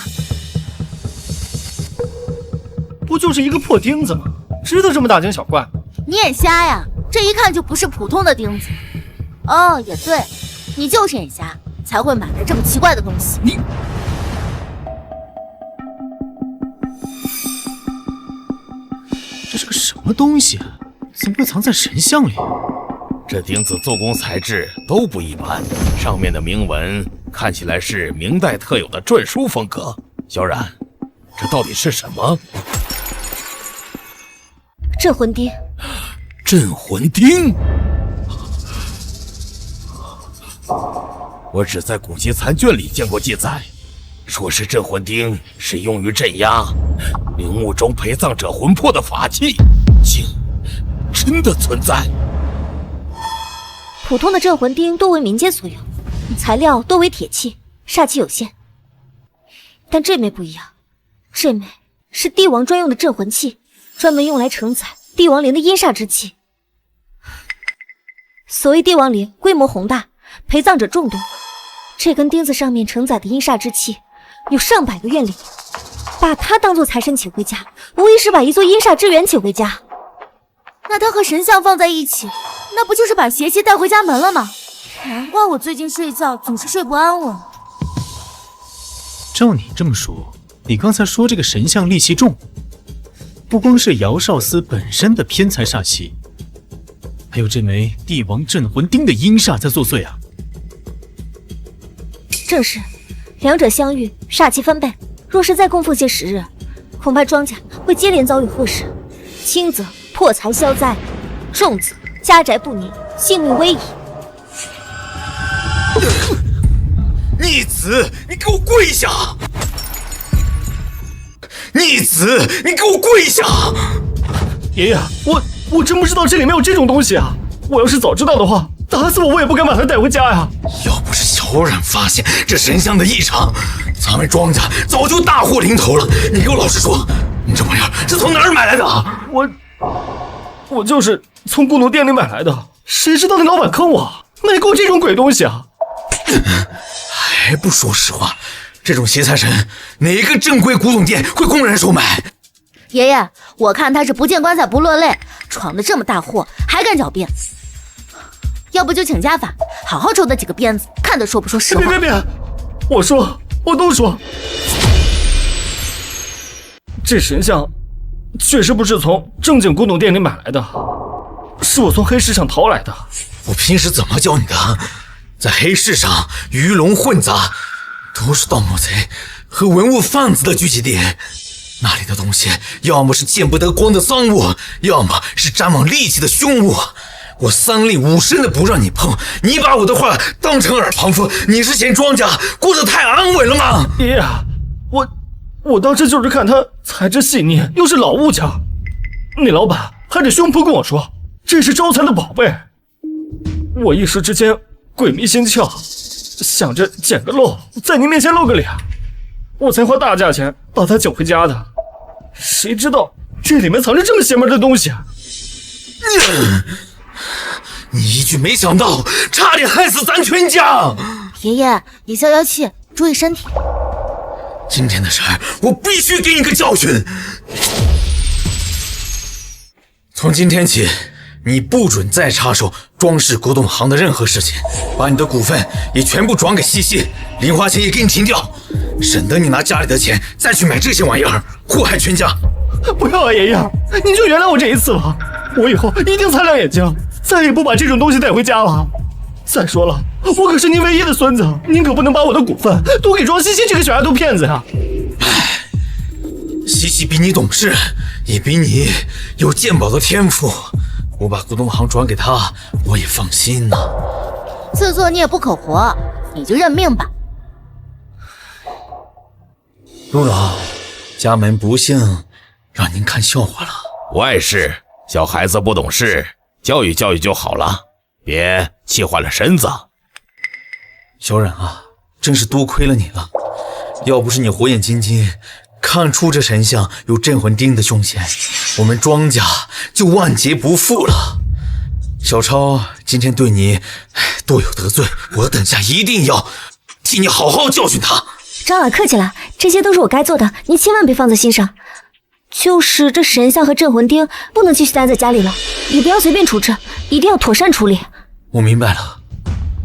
不就是一个破钉子吗？值得这么大惊小怪吗？你眼瞎呀！这一看就不是普通的钉子。哦，也对，你就是眼瞎，才会买来这么奇怪的东西。你，这是个什么么东西啊？怎么会藏在神像里？这钉子做工材质都不一般，上面的铭文看起来是明代特有的篆书风格。小冉，这到底是什么？镇魂钉。镇魂钉？我只在古籍残卷里见过记载，说是镇魂钉是用于镇压陵墓中陪葬者魂魄的法器，竟真的存在。普通的镇魂钉多为民间所用，材料多为铁器，煞气有限。但这枚不一样，这枚是帝王专用的镇魂器，专门用来承载帝王陵的阴煞之气。所谓帝王陵规模宏大，陪葬者众多，这根钉子上面承载的阴煞之气有上百个怨灵，把它当作财神请回家，无疑是把一座阴煞之源请回家。那它和神像放在一起，那不就是把邪气带回家门了吗？难怪我最近睡觉总是睡不安稳。照你这么说，你刚才说这个神像戾气重，不光是姚少司本身的偏财煞气，还有这枚帝王镇魂钉的阴煞在作祟啊！正是，两者相遇，煞气翻倍。若是再供奉些时日，恐怕庄家会接连遭遇祸事，轻则破财消灾，重则家宅不宁，性命危矣。逆子，你给我跪下！逆子，你给我跪下！爷爷，我真不知道这里面有这种东西啊！我要是早知道的话，打死我也不敢把它带回家呀！要不是小冉发现这神像的异常，咱们庄家早就大祸临头了。你给我老实说，你这玩意儿是从哪儿买来的？我就是从古董店里买来的，谁知道那老板坑我，买过这种鬼东西啊！还不说实话，这种邪财神哪个正规古董店会公然售卖？爷爷，我看他是不见棺材不落泪，闯的这么大祸还敢狡辩，要不就请家法，好好抽他几个鞭子，看他说不说实话。别，我都说，这神像确实不是从正经古董店里买来的，是我从黑市上淘来的。我平时怎么教你的？在黑市上鱼龙混杂，都是盗墓贼和文物贩子的聚集地。那里的东西要么是见不得光的赃物，要么是沾满戾气的凶物。我3令5申的不让你碰，你把我的话当成耳旁风，你是嫌庄家过得太安稳了吗？爷爷，我当时就是看他材质细腻，又是老物件，那老板拍着胸脯跟我说这是招财的宝贝，我一时之间鬼迷心窍，想着捡个漏，在您面前露个脸，我才花大价钱把他请回家的。谁知道这里面藏着这么邪门的东西啊！你一句没想到，差点害死咱全家。爷爷，你消消气，注意身体。今天的事儿，我必须给你个教训。从今天起，你不准再插手装饰古董行的任何事情，把你的股份也全部转给西西，零花钱也给你停掉，省得你拿家里的钱再去买这些玩意儿，祸害全家。不要啊，爷爷，您就原谅我这一次吧，我以后一定擦亮眼睛，再也不把这种东西带回家了。再说了，我可是您唯一的孙子，您可不能把我的股份都给庄西西这个小丫头骗子呀！西西比你懂事，也比你有鉴宝的天赋，我把古董行转给他，我也放心呐。自作孽不可活，你就认命吧。陆老，家门不幸，让您看笑话了。外事，小孩子不懂事，教育教育就好了，别气坏了身子。小冉啊，真是多亏了你了，要不是你火眼金睛看出这神像有镇魂钉的凶险，我们庄家就万劫不复了。小超今天对你多有得罪，我等下一定要替你好好教训他。张老客气了，这些都是我该做的，您千万别放在心上。就是这神像和镇魂钉不能继续待在家里了，也不要随便处置，一定要妥善处理。我明白了，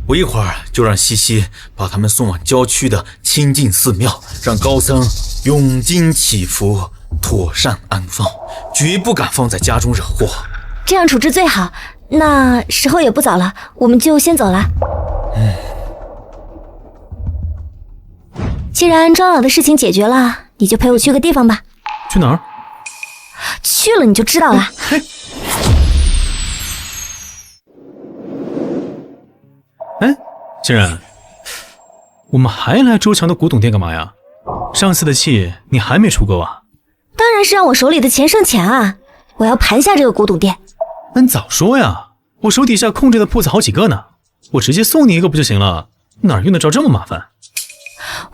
我一会儿就让西西把他们送往郊区的清净寺庙，让高僧诵经祈福，妥善安放，绝不敢放在家中惹祸。这样处置最好。那时候也不早了，我们就先走了。既然庄老的事情解决了，你就陪我去个地方吧。去哪儿？去了你就知道了。哎，既然，我们还来周强的古董店干嘛呀？上次的气你还没出够啊？当然是让我手里的钱剩钱啊！我要盘下这个古董店。那你早说呀！我手底下空着的铺子好几个呢，我直接送你一个不就行了？哪用得着这么麻烦？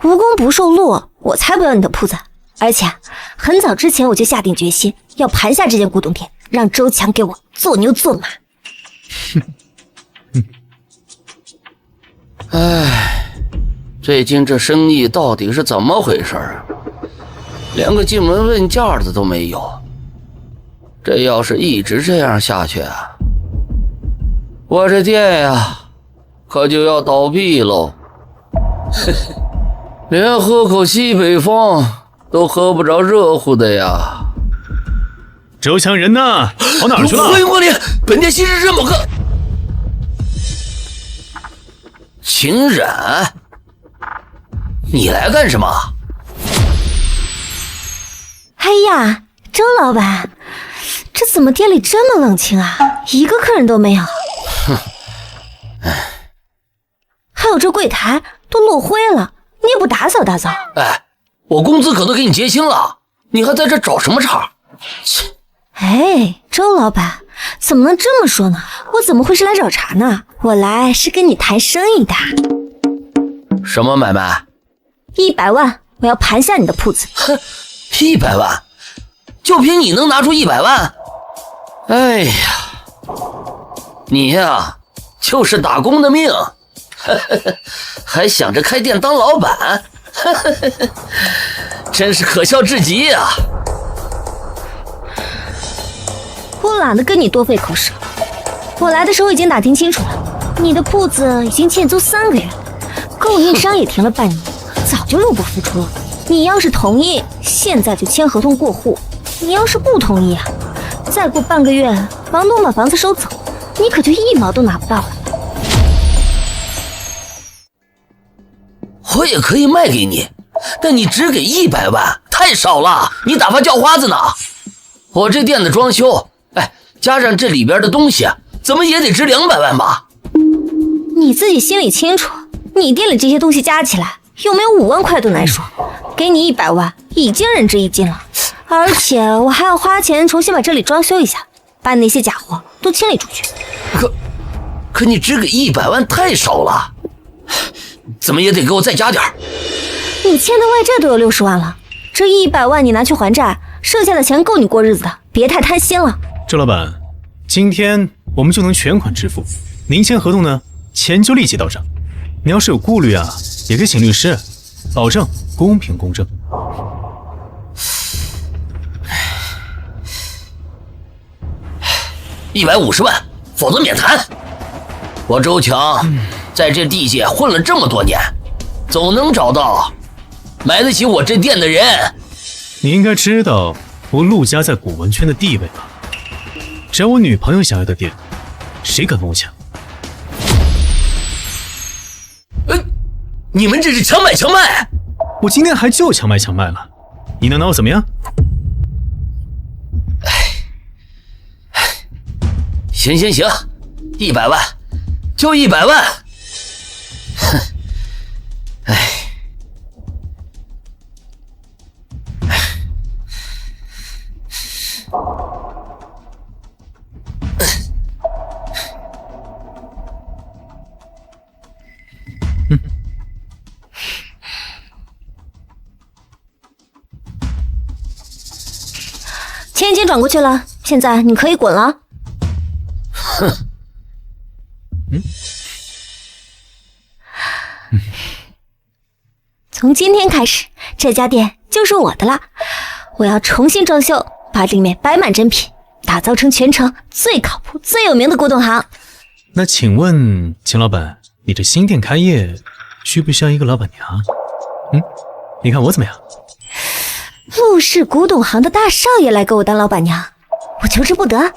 无功不受禄，我才不要你的铺子！而且很早之前我就下定决心要盘下这间古董店，让周强给我做牛做马。唉，最近这生意到底是怎么回事啊？连个进门问价的都没有。这要是一直这样下去啊，我这店呀，可就要倒闭喽。连喝口西北风都喝不着热乎的呀。周强人呢？跑哪儿去了？欢迎光临，本店新市镇某个。秦冉，你来干什么？哎呀，周老板，这怎么店里这么冷清啊？一个客人都没有。哼，还有这柜台都落灰了，你也不打扫打扫？哎，我工资可都给你结清了，你还在这找什么茬？切！哎，周老板，怎么能这么说呢？我怎么会是来找茬呢？我来是跟你谈生意的。什么买卖？100万，我要盘下你的铺子。哼，100万，就凭你能拿出100万？哎呀，你呀，就是打工的命，还想着开店当老板，真是可笑至极呀！我懒得跟你多费口舌，我来的时候已经打听清楚了，你的铺子已经欠租3个月，供应商也停了半年，早就入不敷出了。你要是同意，现在就签合同过户；你要是不同意啊，再过半个月，房东把房子收走，你可就1毛都拿不到了。我也可以卖给你，但你只给100万，太少了，你打发叫花子呢？我这店的装修，哎，加上这里边的东西，怎么也得值200万吧？你自己心里清楚，你店里这些东西加起来有没有5万块都难说，给你100万已经仁至义尽了，而且我还要花钱重新把这里装修一下，把那些假货都清理出去。可你只给100万太少了，怎么也得给我再加点儿。你欠的外债都有60万了，这100万你拿去还债，剩下的钱够你过日子的，别太贪心了。周老板，今天我们就能全款支付，您签合同呢，钱就立即到账。你要是有顾虑啊，也可以请律师，保证公平公正。150万，否则免谈。我周强在这地界混了这么多年，总能找到买得起我这店的人。你应该知道我陆家在古文圈的地位吧？只要我女朋友想要的店，谁敢跟我抢？你们这是强买强卖！我今天还就强买强卖了，你能拿我怎么样？行，100万，就100万。哼，哎。钱已经转过去了，现在你可以滚了。哼，从今天开始，这家店就是我的了。我要重新装修，把里面摆满珍品，打造成全城最靠谱、最有名的古董行。那请问秦老板，你这新店开业需不需要一个老板娘？你看我怎么样？陆氏古董行的大少爷来给我当老板娘，我求之不得。